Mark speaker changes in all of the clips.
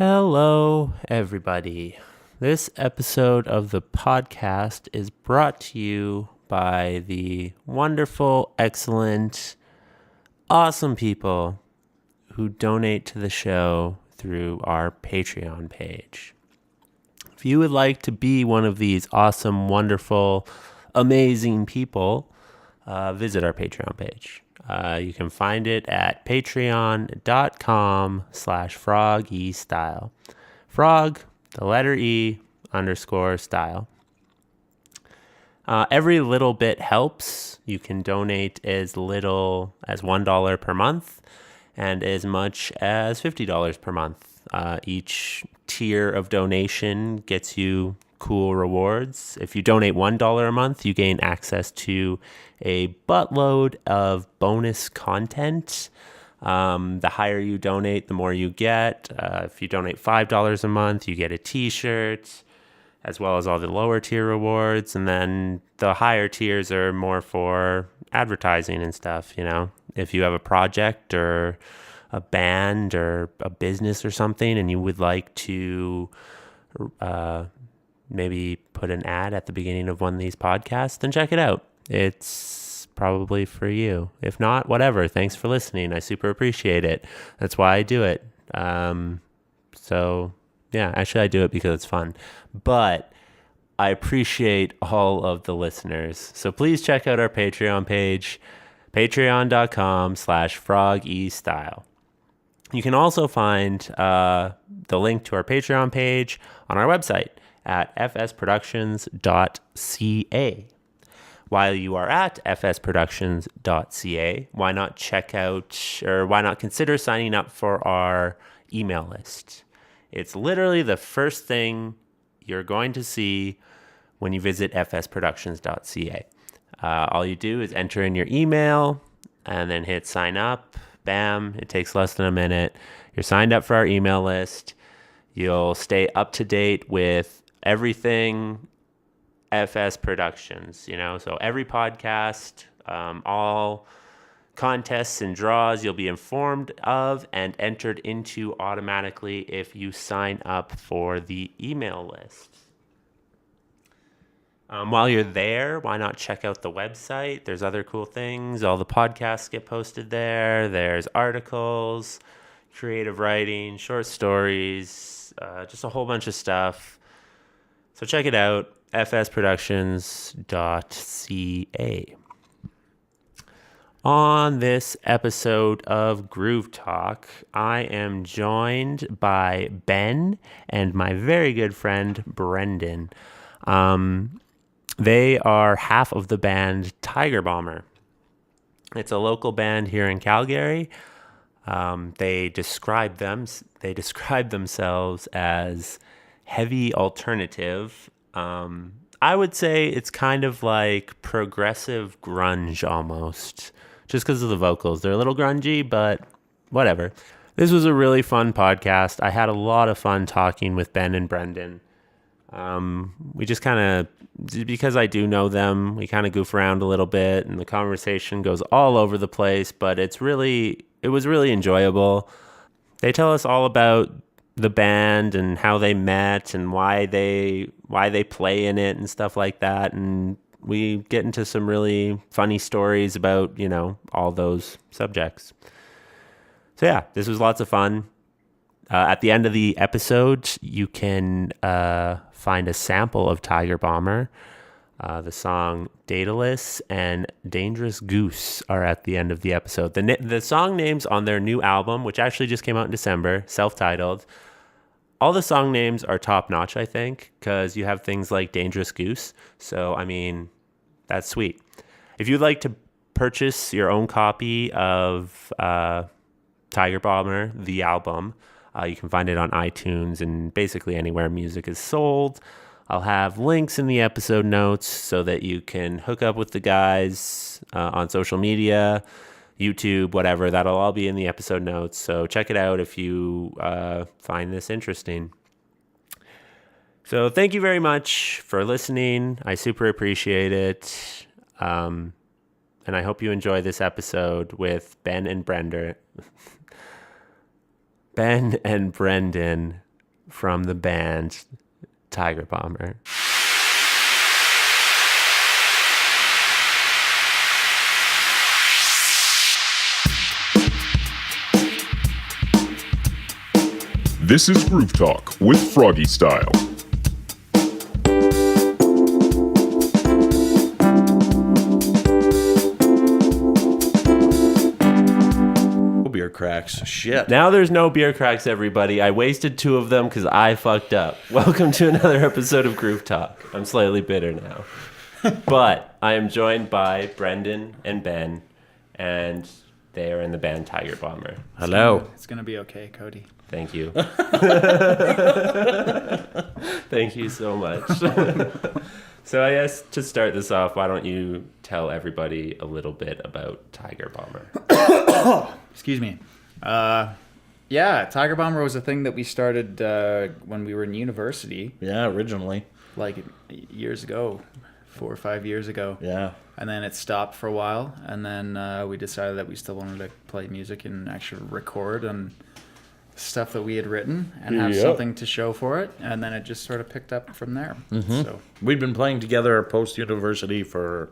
Speaker 1: Hello, everybody. This episode of the podcast is brought to you by the wonderful, excellent, awesome people who donate to the show through our Patreon page. If you would like to be one of these awesome, wonderful, amazing people, visit our Patreon page. You can find it at patreon.com/FrogE style. Frog, the letter E, _style. Every little bit helps. You can donate as little as $1 per month and as much as $50 per month. Each tier of donation gets you cool rewards. If you donate $1 a month, you gain access to a buttload of bonus content. The higher you donate, the more you get. If you donate $5 a month, you get a t-shirt, as well as all the lower tier rewards. And then the higher tiers are more for advertising and stuff, you know. If you have a project or a band or a business or something and you would like to maybe put an ad at the beginning of one of these podcasts, then check it out. It's probably for you. If not, whatever. Thanks for listening. I super appreciate it. That's why I do it. So yeah, actually I do it because it's fun. But I appreciate all of the listeners. So please check out our Patreon page, patreon.com/FrogE style. You can also find the link to our Patreon page on our website at fsproductions.ca. While you are at fsproductions.ca, why not consider signing up for our email list? It's literally the first thing you're going to see when you visit fsproductions.ca. All you do is enter in your email and then hit sign up. Bam, it takes less than a minute. You're signed up for our email list. You'll stay up to date with everything FS Productions, you know, so every podcast, all contests and draws you'll be informed of and entered into automatically if you sign up for the email list. While you're there, why not check out the website? There's other cool things. All the podcasts get posted there. There's articles, creative writing, short stories, just a whole bunch of stuff. So check it out, fsproductions.ca. On this episode of Groove Talk, I am joined by Ben and my very good friend Brendan. They are half of the band Tiger Bomber. It's a local band here in Calgary. They describe themselves as heavy alternative. I would say it's kind of like progressive grunge almost, just because of the vocals. They're a little grungy, but whatever. This was a really fun podcast. I had a lot of fun talking with Ben and Brendan. We just kind of, because I do know them, we kind of goof around a little bit and the conversation goes all over the place, but it was really enjoyable. They tell us all about the band and how they met and why they play in it and stuff like that. And we get into some really funny stories about, you know, all those subjects. So yeah, this was lots of fun. At the end of the episode, you can find a sample of Tiger Bomber. The song Daedalus and Dangerous Goose are at the end of the episode. The song names on their new album, which actually just came out in December, self-titled. All the song names are top-notch, I think, because you have things like Dangerous Goose. So, I mean, that's sweet. If you'd like to purchase your own copy of Tiger Bomber, the album, you can find it on iTunes and basically anywhere music is sold. I'll have links in the episode notes so that you can hook up with the guys on social media, YouTube, whatever. That'll all be in the episode notes. So check it out if you find this interesting. So thank you very much for listening. I super appreciate it. And I hope you enjoy this episode with Ben and Brendan. from the band Tiger Bomber.
Speaker 2: This is Groove Talk with FrogE Style.
Speaker 3: Beer cracks. Shit.
Speaker 1: Now there's no beer cracks, everybody. I wasted 2 of them because I fucked up. Welcome to another episode of Groove Talk. I'm slightly bitter now. But I am joined by Brendan and Ben, and they are in the band Tiger Bomber.
Speaker 3: Hello.
Speaker 4: It's going to be okay, Cody.
Speaker 1: Thank you. Thank you so much. So I guess to start this off, why don't you tell everybody a little bit about Tiger Bomber?
Speaker 4: Excuse me. Yeah, Tiger Bomber was a thing that we started when we were in university,
Speaker 3: Yeah, originally.
Speaker 4: like years ago, 4 or 5 years ago.
Speaker 3: Yeah.
Speaker 4: And then it stopped for a while, and then we decided that we still wanted to play music and actually record and stuff that we had written and have
Speaker 3: Yep.
Speaker 4: something to show for it, and then it just sort of picked up from there. So
Speaker 3: We've been playing together post-university for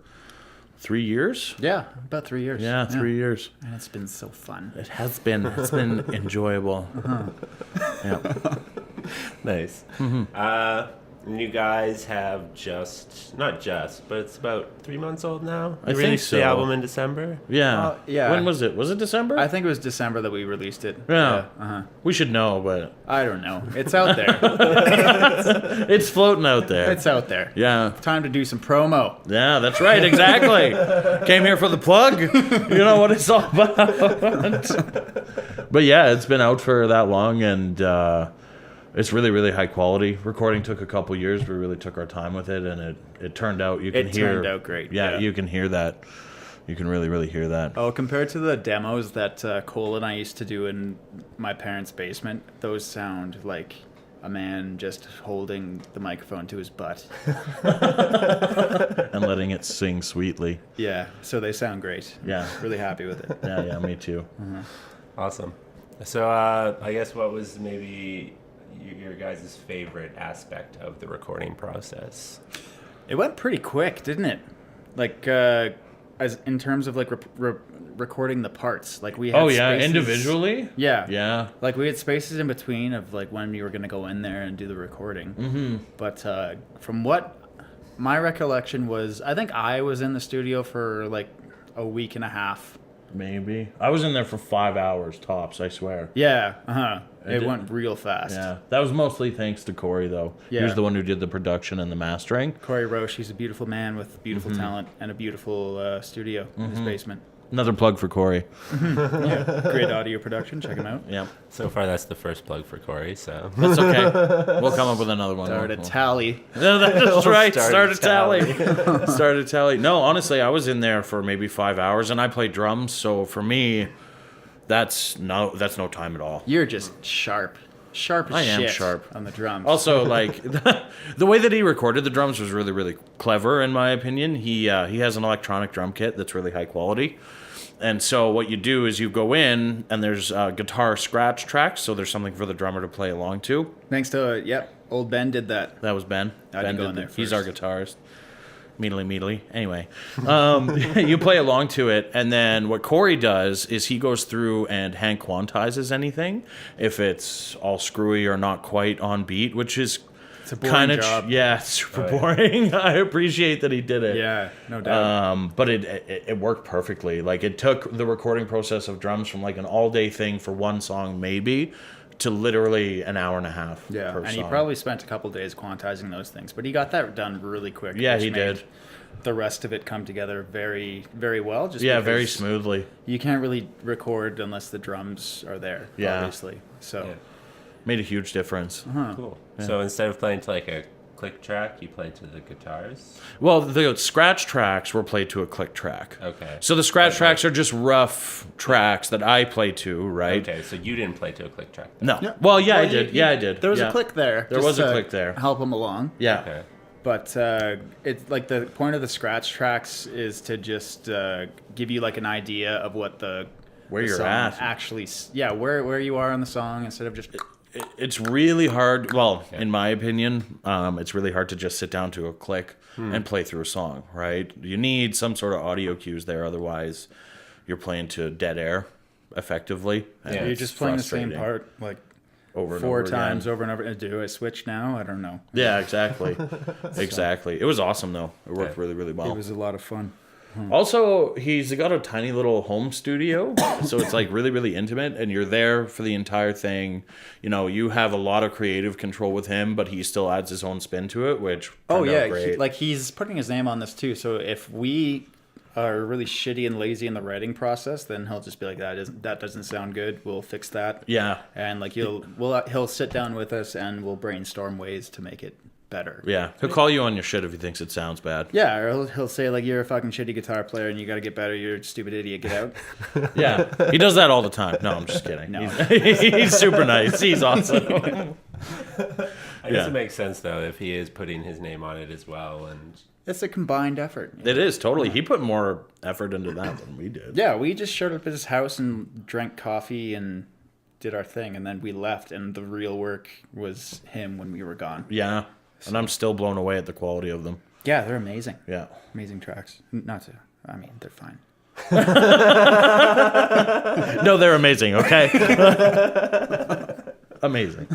Speaker 3: 3 years.
Speaker 4: yeah, about 3 years.
Speaker 3: Yeah, 3 years.
Speaker 4: And it's been so fun.
Speaker 3: It has been. It's been enjoyable. Yeah.
Speaker 1: Nice. And you guys have but it's about 3 months old now.
Speaker 3: I
Speaker 1: You
Speaker 3: think
Speaker 1: released
Speaker 3: so.
Speaker 1: the album in December.
Speaker 3: Yeah.
Speaker 4: yeah.
Speaker 3: When was it? Was it December?
Speaker 4: I think it was December that we released it.
Speaker 3: Yeah.
Speaker 4: Uh-huh.
Speaker 3: We should know, but
Speaker 4: I don't know. It's out there.
Speaker 3: it's floating out there.
Speaker 4: It's out there.
Speaker 3: Yeah.
Speaker 4: Time to do some promo.
Speaker 3: Yeah, that's right. Exactly. Came here for the plug. You know what it's all about. But yeah, it's been out for that long, and it's really, really high quality. Recording took a couple years. We really took our time with it, and it turned out. You can
Speaker 4: It
Speaker 3: hear.
Speaker 4: turned out great,
Speaker 3: Yeah,
Speaker 4: yeah.
Speaker 3: you can hear that. You can really, really hear that.
Speaker 4: Oh, compared to the demos that Cole and I used to do in my parents' basement, those sound like a man just holding the microphone to his butt.
Speaker 3: And letting it sing sweetly.
Speaker 4: Yeah, so they sound great.
Speaker 3: Yeah.
Speaker 4: Really happy with it.
Speaker 3: Yeah, me too.
Speaker 1: Awesome. So I guess what was maybe your guys' favorite aspect of the recording process?
Speaker 4: It went pretty quick, didn't it? Like, as in terms of like recording the parts, like we had
Speaker 3: Oh yeah,
Speaker 4: spaces-
Speaker 3: individually.
Speaker 4: Yeah,
Speaker 3: Yeah.
Speaker 4: Like we had spaces in between of like when we were gonna go in there and do the recording. Mm-hmm. But from what my recollection was, I think I was in the studio for like a week and a half.
Speaker 3: Maybe. I was in there for 5 hours tops, I swear.
Speaker 4: Yeah, it
Speaker 3: did-
Speaker 4: went real fast.
Speaker 3: Yeah. That was mostly thanks to Corey, though. He
Speaker 4: Yeah.
Speaker 3: was the one who did the production and the mastering.
Speaker 4: Corey Roche, he's a beautiful man with beautiful talent and a beautiful studio in his basement.
Speaker 3: Another plug for Corey.
Speaker 4: Yeah, great audio production. Check him out.
Speaker 3: Yeah.
Speaker 1: So far, that's the first plug for Corey. So
Speaker 3: That's okay. We'll come up with another one.
Speaker 4: Start a tally.
Speaker 3: No, that's right.
Speaker 1: Start a
Speaker 3: Start a tally. Start a tally. No, honestly, I was in there for maybe 5 hours, and I played drums. So for me, that's no time at all.
Speaker 4: You're just sharp as
Speaker 3: I am
Speaker 4: shit
Speaker 3: sharp.
Speaker 4: on the drums.
Speaker 3: Also, like the way that he recorded the drums was really, really clever, in my opinion. He has an electronic drum kit that's really high quality. And so what you do is you go in, and there's guitar scratch tracks, so there's something for the drummer to play along to.
Speaker 4: Thanks to old Ben did that.
Speaker 3: That was Ben.
Speaker 4: I
Speaker 3: Ben
Speaker 4: didn't go
Speaker 3: did
Speaker 4: in there
Speaker 3: He's our
Speaker 4: first.
Speaker 3: guitarist. Meedly. Anyway, you play along to it, and then what Corey does is he goes through and hand quantizes anything if it's all screwy or not quite on beat, which is
Speaker 4: It's a boring
Speaker 3: kind of
Speaker 4: job.
Speaker 3: super boring. I appreciate that he did it.
Speaker 4: Yeah, no doubt.
Speaker 3: But it worked perfectly. Like, it took the recording process of drums from like an all-day thing for one song maybe to literally an hour and a half
Speaker 4: Yeah,
Speaker 3: per
Speaker 4: and
Speaker 3: song.
Speaker 4: he probably spent a couple days quantizing those things, but he got that done really quick.
Speaker 3: Yeah,
Speaker 4: which
Speaker 3: he
Speaker 4: made
Speaker 3: did.
Speaker 4: The rest of it come together very, very well. Just
Speaker 3: Yeah, very
Speaker 4: because
Speaker 3: smoothly.
Speaker 4: You can't really record unless the drums are there.
Speaker 3: Yeah.
Speaker 4: Obviously. So
Speaker 1: Yeah.
Speaker 3: Made a huge difference.
Speaker 1: Cool. So instead of playing to like a click track, you play to the guitars?
Speaker 3: Well, the scratch tracks were played to a click track.
Speaker 1: Okay.
Speaker 3: So the scratch tracks are just rough tracks that I play to, right?
Speaker 1: Okay, so you didn't play to a click track then.
Speaker 3: No. Well, yeah, I did. Yeah, I did.
Speaker 4: There was
Speaker 3: Yeah.
Speaker 4: a click there.
Speaker 3: There
Speaker 4: just
Speaker 3: was a
Speaker 4: to
Speaker 3: click there.
Speaker 4: Help him along.
Speaker 3: Yeah.
Speaker 1: Okay.
Speaker 4: But it's like the point of the scratch tracks is to just give you like an idea of what
Speaker 3: Where
Speaker 4: the
Speaker 3: you're
Speaker 4: song
Speaker 3: at.
Speaker 4: actually. Yeah, where you are in the song instead of just
Speaker 3: it's really hard. Well, in my opinion, it's really hard to just sit down to a click and play through a song, right? You need some sort of audio cues there. Otherwise, you're playing to dead air effectively. And
Speaker 1: Yeah.
Speaker 4: You're
Speaker 3: it's
Speaker 4: just playing the same
Speaker 3: frustrating.
Speaker 4: part like
Speaker 3: over and
Speaker 4: four
Speaker 3: over
Speaker 4: times
Speaker 3: again.
Speaker 4: over and over. Do I switch now? I don't know.
Speaker 3: Yeah, exactly. Exactly. It was awesome, though. It worked
Speaker 1: Yeah.
Speaker 3: really, really well.
Speaker 4: It was a lot of fun.
Speaker 3: Also, he's got a tiny little home studio, so it's like really, really intimate, and you're there for the entire thing. You know, you have a lot of creative control with him, but he still adds his own spin to it, which
Speaker 4: Oh
Speaker 3: turned out
Speaker 4: yeah,
Speaker 3: great.
Speaker 4: he's putting his name on this too. So if we are really shitty and lazy in the writing process, then he'll just be like, that doesn't sound good. We'll fix that.
Speaker 3: Yeah,
Speaker 4: And like he'll sit down with us and we'll brainstorm ways to make it better.
Speaker 3: yeah. He'll call you on your shit if he thinks it sounds bad.
Speaker 4: Yeah, or he'll say like, you're a fucking shitty guitar player and you got to get better. You're a stupid idiot. Get out.
Speaker 3: Yeah, he does that all the time. No, I'm just kidding.
Speaker 4: No.
Speaker 3: He's super nice. He's awesome.
Speaker 1: I guess it makes sense though if he is putting his name on it as well. And
Speaker 4: It's a combined effort.
Speaker 3: It is, totally. He put more effort into that than we did.
Speaker 4: Yeah, we just showed up at his house and drank coffee and did our thing, and then we left, and the real work was him when we were gone.
Speaker 3: Yeah, and I'm still blown away at the quality of them.
Speaker 4: Yeah, they're amazing.
Speaker 3: Yeah.
Speaker 4: Amazing tracks. Not to, I mean, they're fine.
Speaker 3: No, they're amazing, okay? Amazing.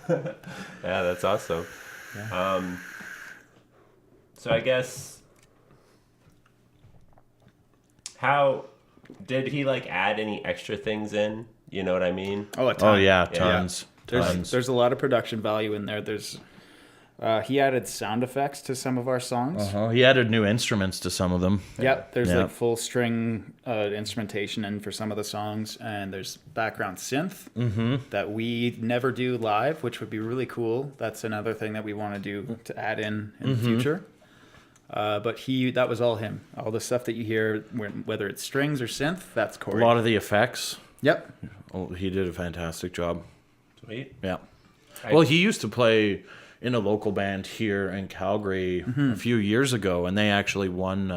Speaker 1: yeah, that's awesome. So I guess, how did he like add any extra things in? You know what I mean?
Speaker 4: Oh, a ton.
Speaker 3: Oh, yeah, tons. Tons.
Speaker 4: There's a lot of production value in there. There's he added sound effects to some of our songs.
Speaker 3: He added new instruments to some of them.
Speaker 4: Yep, there's
Speaker 3: Yeah.
Speaker 4: like full string instrumentation in for some of the songs, and there's background synth that we never do live, which would be really cool. That's another thing that we want to do to add in the future. But that was all him. All the stuff that you hear, whether it's strings or synth, that's
Speaker 3: A
Speaker 4: Corey.
Speaker 3: lot of the effects.
Speaker 4: Yep.
Speaker 3: Oh, he did a fantastic job.
Speaker 1: Sweet.
Speaker 3: Yeah. Well, he used to play in a local band here in Calgary a few years ago, and they actually won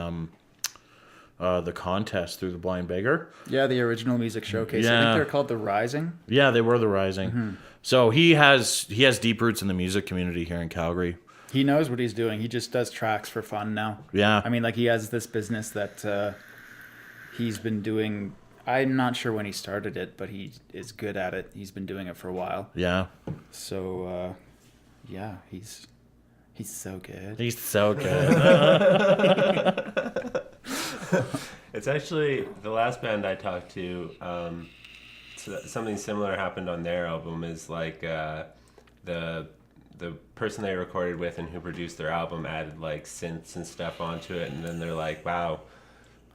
Speaker 3: the contest through the Blind Beggar.
Speaker 4: Yeah, the original music showcase. I
Speaker 3: Yeah.
Speaker 4: think they're called The Rising.
Speaker 3: Yeah, they were the Rising. So he has deep roots in the music community here in Calgary.
Speaker 4: He knows what he's doing. He just does tracks for fun now.
Speaker 3: Yeah.
Speaker 4: I mean, like he has this business that he's been doing. I'm not sure when he started it, but he is good at it. He's been doing it for a while.
Speaker 3: Yeah.
Speaker 4: So, yeah, he's so good.
Speaker 3: He's so good.
Speaker 1: It's actually the last band I talked to. Something similar happened on their album. Is like the person they recorded with and who produced their album added like synths and stuff onto it, and then they're like, "Wow,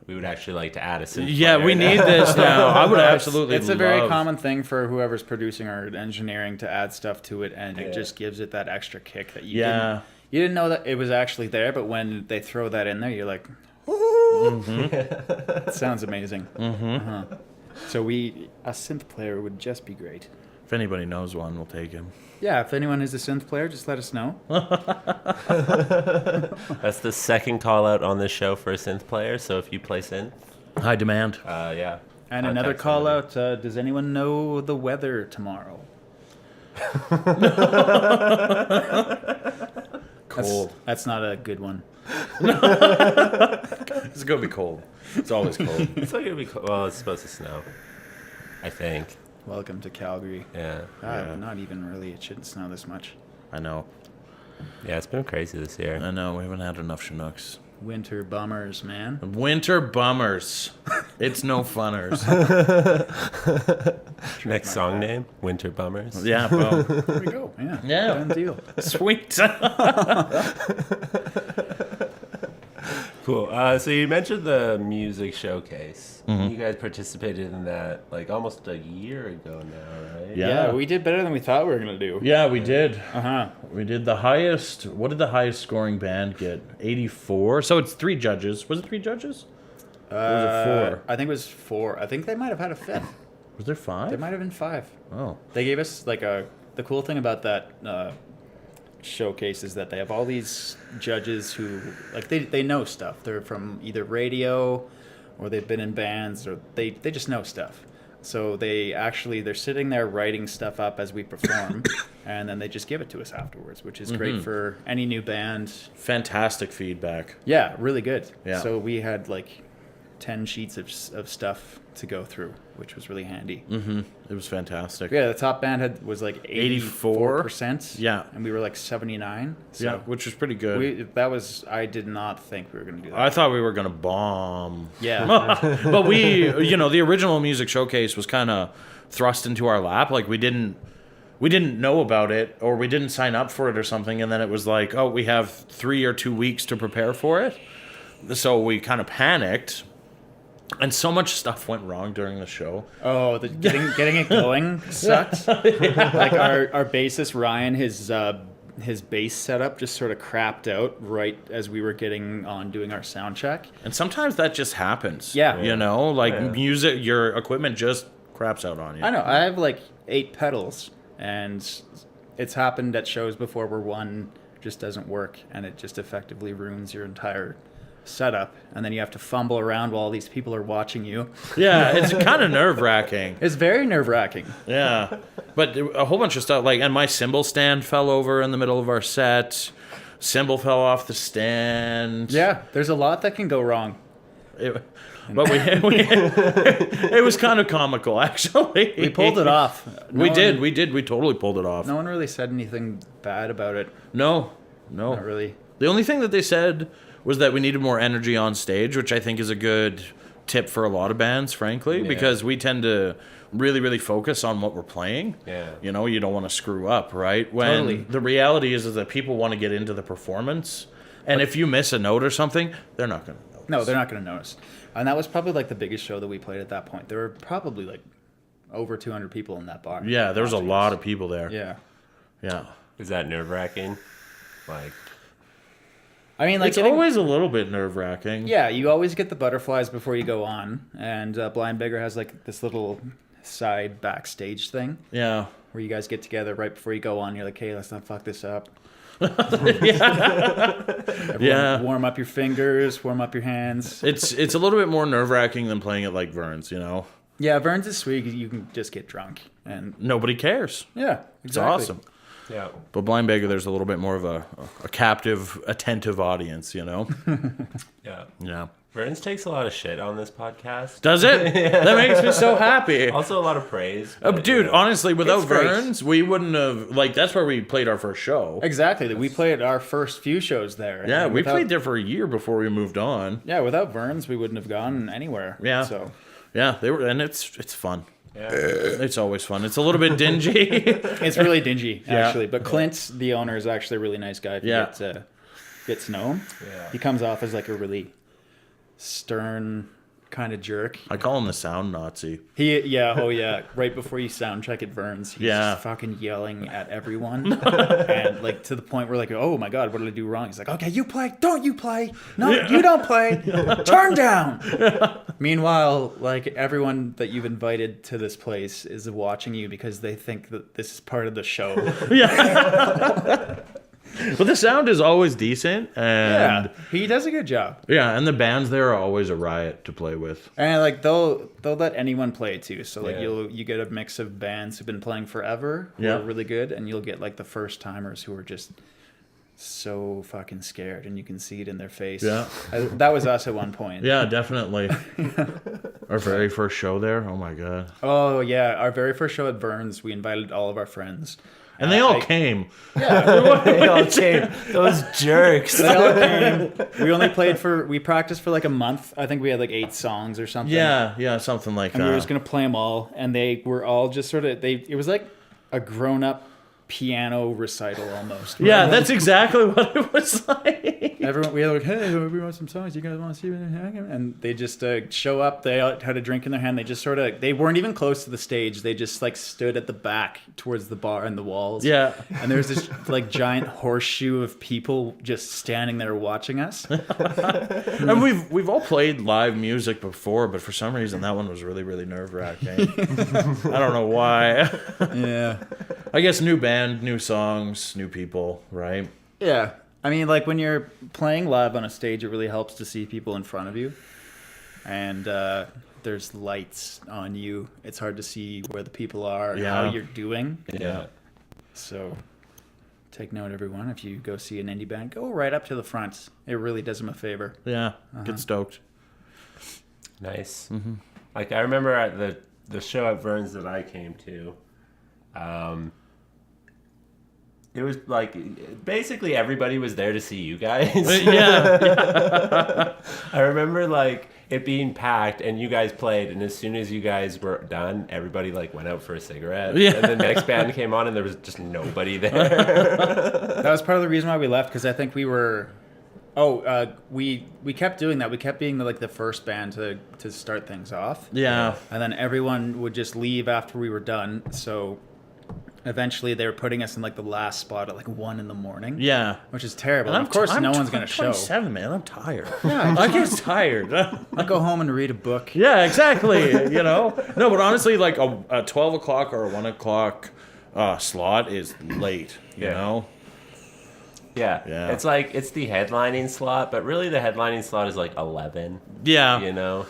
Speaker 1: we would actually like to add a synth."
Speaker 3: Yeah,
Speaker 1: player
Speaker 3: we
Speaker 1: now."
Speaker 3: need this now. I would absolutely
Speaker 4: It's a very
Speaker 3: love-
Speaker 4: common thing for whoever's producing or engineering to add stuff to it, and it just gives it that extra kick that you didn't know that it was actually there, but when they throw that in there, you're like, it sounds amazing. So a synth player would just be great.
Speaker 3: If anybody knows one, we'll take him.
Speaker 4: Yeah, if anyone is a synth player, just let us know.
Speaker 1: That's the second call out on this show for a synth player. So if you play synth,
Speaker 3: High demand.
Speaker 1: yeah.
Speaker 4: And
Speaker 1: contact
Speaker 4: another call
Speaker 1: somebody.
Speaker 4: out, does anyone know the weather tomorrow?
Speaker 3: Cold.
Speaker 4: That's not a good one.
Speaker 3: It's gonna be cold. It's always cold.
Speaker 1: It's not gonna be. Well, it's supposed to snow. I think.
Speaker 4: Welcome to Calgary.
Speaker 1: Yeah.
Speaker 4: Not even really. It shouldn't snow this much.
Speaker 3: I know.
Speaker 1: Yeah, it's been crazy this year.
Speaker 3: I know. We haven't had enough Chinooks.
Speaker 4: Winter bummers, man.
Speaker 3: Winter bummers. It's no funners.
Speaker 1: Next song name: Winter Bummers.
Speaker 3: Yeah, boom.
Speaker 4: There we go. Yeah.
Speaker 3: Yeah.
Speaker 4: Done deal.
Speaker 3: Sweet.
Speaker 1: Cool. So you mentioned the music showcase. You guys participated in that like almost a year ago now, right?
Speaker 3: Yeah.
Speaker 4: Yeah, we did better than we thought we were going to do.
Speaker 3: Yeah, we did.
Speaker 4: Uh-huh.
Speaker 3: We did the highest. What did the highest scoring band get? 84. So it's 3 judges. Was it 3 judges? Or was it 4?
Speaker 4: I think it was 4. I think they might have had a 5th.
Speaker 3: Was there 5?
Speaker 4: There might have been 5.
Speaker 3: Oh.
Speaker 4: They gave us like the cool thing about that showcase is that they have all these judges who like they know stuff. They're from either radio or they've been in bands or they just know stuff. So they're sitting there writing stuff up as we perform, and then they just give it to us afterwards, which is great for any new band.
Speaker 3: Fantastic feedback.
Speaker 4: Yeah, really good.
Speaker 3: Yeah.
Speaker 4: So we had like 10 sheets of stuff to go through, which was really handy.
Speaker 3: It was fantastic.
Speaker 4: Yeah, the top band was like 84%.
Speaker 3: Yeah.
Speaker 4: And we were like 79. So
Speaker 3: Yeah, which was pretty good.
Speaker 4: I did not think we were going to do that.
Speaker 3: I thought we were going to bomb.
Speaker 4: Yeah.
Speaker 3: But the original music showcase was kind of thrust into our lap. Like we didn't know about it, or we didn't sign up for it or something. And then it was like, oh, we have 3 or 2 weeks to prepare for it. So we kind of panicked. And so much stuff went wrong during the show.
Speaker 4: Oh, getting it going sucked. Like our bassist Ryan, his bass setup just sort of crapped out right as we were getting on doing our sound check.
Speaker 3: And sometimes that just happens.
Speaker 4: Yeah.
Speaker 3: Music, your equipment just craps out on you.
Speaker 4: I know. I have like 8 pedals, and it's happened at shows before where one just doesn't work, and it just effectively ruins your entire setup, and then you have to fumble around while all these people are watching you.
Speaker 3: Yeah, it's kind of nerve-wracking.
Speaker 4: It's very nerve-wracking.
Speaker 3: Yeah. But a whole bunch of stuff, and my cymbal stand fell over in the middle of our set. Cymbal fell off the stand.
Speaker 4: Yeah, there's a lot that can go wrong.
Speaker 3: It was kind of comical, actually.
Speaker 4: We pulled it off.
Speaker 3: We did. We totally pulled it off.
Speaker 4: No one really said anything bad about it.
Speaker 3: No.
Speaker 4: Not really.
Speaker 3: The only thing that they said was that we needed more energy on stage, which I think is a good tip for a lot of bands, frankly, because we tend to really, really focus on what we're playing.
Speaker 1: Yeah.
Speaker 3: You don't want to screw up, right? When
Speaker 4: Totally.
Speaker 3: the reality is that people want to get into the performance, and if you miss a note or something, they're not going to notice.
Speaker 4: No, they're not going to notice. And that was probably like the biggest show that we played at that point. There were probably like over 200 people in that bar.
Speaker 3: Yeah, there was a lot of people there.
Speaker 4: Yeah.
Speaker 3: Yeah.
Speaker 1: Is that nerve-wracking? Like,
Speaker 4: I mean, like
Speaker 3: It's always a little bit nerve-wracking.
Speaker 4: Yeah, you always get the butterflies before you go on, and Blind Beggar has like this little side backstage thing
Speaker 3: Yeah.
Speaker 4: where you guys get together right before you go on. You're like, hey, let's not fuck this up.
Speaker 3: Yeah.
Speaker 4: Warm up your fingers, warm up your hands.
Speaker 3: It's a little bit more nerve-wracking than playing at like Vern's,
Speaker 4: Yeah, Vern's is sweet. You can just get drunk, and
Speaker 3: Nobody cares.
Speaker 4: yeah,
Speaker 3: It's
Speaker 4: exactly.
Speaker 3: awesome.
Speaker 1: yeah.
Speaker 3: But Blind Beggar, there's a little bit more of a captive, attentive audience,
Speaker 1: Yeah.
Speaker 3: Yeah.
Speaker 1: Burns takes a lot of shit on this podcast.
Speaker 3: Does it? That makes me so happy.
Speaker 1: Also a lot of praise.
Speaker 3: Dude,
Speaker 1: you know.
Speaker 3: honestly, without
Speaker 4: It's great.
Speaker 3: Vern's, we wouldn't have, that's where we played our first show.
Speaker 4: Exactly. We played our first few shows there.
Speaker 3: Yeah,
Speaker 4: and
Speaker 3: we
Speaker 4: without-
Speaker 3: played there for a year before we moved on.
Speaker 4: Yeah, without Vern's, we wouldn't have gone anywhere.
Speaker 3: Yeah.
Speaker 4: So
Speaker 3: Yeah, and it's fun.
Speaker 1: Yeah.
Speaker 3: It's always fun. It's a little bit dingy.
Speaker 4: it's really dingy,
Speaker 3: Yeah.
Speaker 4: actually. But Clint, the owner, is actually a really nice guy. If you
Speaker 3: Yeah.
Speaker 4: get to know him.
Speaker 1: Yeah.
Speaker 4: He comes off as like a really stern kind of jerk.
Speaker 3: I call him the sound Nazi.
Speaker 4: Right before you sound check at Vern's, he's
Speaker 3: Yeah.
Speaker 4: just fucking yelling at everyone, and like to the point where like, oh my god, what did I do wrong? He's like, okay, you play, don't you play? No, you don't play. Turn down. Meanwhile, like everyone that you've invited to this place is watching you because they think that this is part of the show.
Speaker 3: But the sound is always decent, and
Speaker 4: He does a good job.
Speaker 3: and the bands there are always a riot to play with.
Speaker 4: And like they'll let anyone play too. So like
Speaker 1: Yeah.
Speaker 4: you get a mix of bands who've been playing forever who
Speaker 3: Yeah.
Speaker 4: are really good, and you'll get like the first timers who are just so fucking scared, and you can see it in their face.
Speaker 3: Yeah.
Speaker 4: That was us at one point.
Speaker 3: Yeah, definitely. Our very first show there. Oh my god.
Speaker 4: Oh yeah, our very first show at Vern's, we invited all of our friends.
Speaker 3: And they all came.
Speaker 1: They all came. Those jerks.
Speaker 4: They all came. We practiced for like a month. I think we had like 8 songs or something.
Speaker 3: Yeah, something like
Speaker 4: And
Speaker 3: that.
Speaker 4: we were just gonna play them all, and they were all just sort of it was like a grown-up piano recital almost.
Speaker 3: Yeah, that's exactly what it was like.
Speaker 4: Everyone, we were like, hey, we want some songs. You guys want to see what they're having? And they just show up. They all had a drink in their hand. They just they weren't even close to the stage. They just like stood at the back towards the bar and the walls.
Speaker 3: Yeah.
Speaker 4: And there was this like giant horseshoe of people just standing there watching us.
Speaker 3: And we've all played live music before, but for some reason that one was really, really nerve-wracking. I don't know why.
Speaker 4: Yeah.
Speaker 3: I guess new band, new songs, new people, right?
Speaker 4: Yeah. I mean, like when you're playing live on a stage, it really helps to see people in front of you. And there's lights on you. It's hard to see where the people are and
Speaker 3: Yeah.
Speaker 4: how you're doing.
Speaker 3: Yeah.
Speaker 4: So take note, everyone. If you go see an indie band, go right up to the front. It really does them a favor.
Speaker 3: Yeah. Get stoked.
Speaker 1: Nice. Like I remember at the show at Vern's that I came to, it was like basically everybody was there to see you guys.
Speaker 3: Yeah.
Speaker 1: I remember like it being packed and you guys played, and as soon as you guys were done, everybody like went out for a cigarette.
Speaker 3: Yeah.
Speaker 1: And the next band came on and there was just nobody there.
Speaker 4: That was part of the reason why we left, because I think we were. We kept doing that. We kept being the first band to start things off.
Speaker 3: Yeah.
Speaker 4: And then everyone would just leave after we were done. So eventually they were putting us in like the last spot at like 1 a.m.
Speaker 3: Yeah.
Speaker 4: Which is terrible.
Speaker 3: And
Speaker 4: And of course, no one's going
Speaker 3: I'm
Speaker 4: to show.
Speaker 3: 27, man. I'm tired.
Speaker 4: Yeah,
Speaker 3: I get tired.
Speaker 4: I'll go home and read a book.
Speaker 3: Yeah, exactly. No, but honestly, like a 12 o'clock or a 1 o'clock slot is late, you
Speaker 1: Yeah.
Speaker 3: know?
Speaker 1: Yeah.
Speaker 3: Yeah.
Speaker 1: It's like it's the headlining slot, but really the headlining slot is like 11,
Speaker 3: Yeah.
Speaker 1: you know.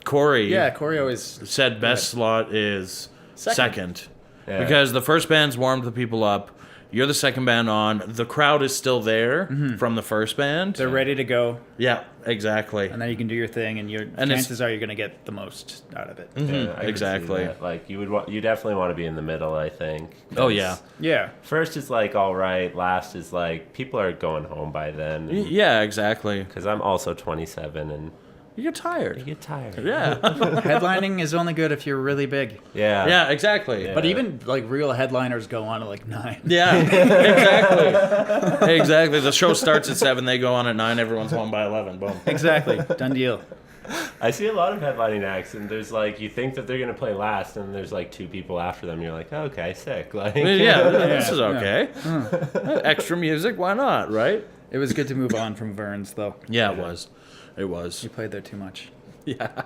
Speaker 3: Corey
Speaker 4: Yeah, Corey always.
Speaker 3: said best slot is second.
Speaker 1: Yeah.
Speaker 3: Because the first band's warmed the people up. You're the second band on. The crowd is still there from the first band.
Speaker 4: They're ready to go,
Speaker 3: Yeah, exactly.
Speaker 4: and then you can do your thing, and
Speaker 3: it's-
Speaker 4: chances are you're going to get the most out of it.
Speaker 1: Yeah, I can see
Speaker 3: exactly.
Speaker 1: that. Like you definitely want to be in the middle, I think.
Speaker 3: Oh, yeah.
Speaker 4: Yeah.
Speaker 1: First is like all right. Last is like people are going home by then.
Speaker 3: Yeah, exactly.
Speaker 1: Because I'm also 27 and
Speaker 3: You get tired.
Speaker 1: you get tired.
Speaker 3: Yeah.
Speaker 4: Headlining is only good if you're really big.
Speaker 1: Yeah.
Speaker 3: Yeah, exactly.
Speaker 1: Yeah.
Speaker 4: But even like real headliners go on at like 9.
Speaker 3: Yeah, exactly. Exactly. The show starts at 7, they go on at 9, everyone's home by 11. Boom.
Speaker 4: Exactly. Done deal.
Speaker 1: I see a lot of headlining acts, and there's like you think that they're gonna play last, and there's like 2 people after them. You're like, okay, sick. Like,
Speaker 3: Yeah, this is
Speaker 4: Yeah.
Speaker 3: okay. Extra music, why not, right?
Speaker 4: It was good to move on from Vern's, though.
Speaker 3: Yeah, it was. It was.
Speaker 4: You played there too much.
Speaker 3: Yeah.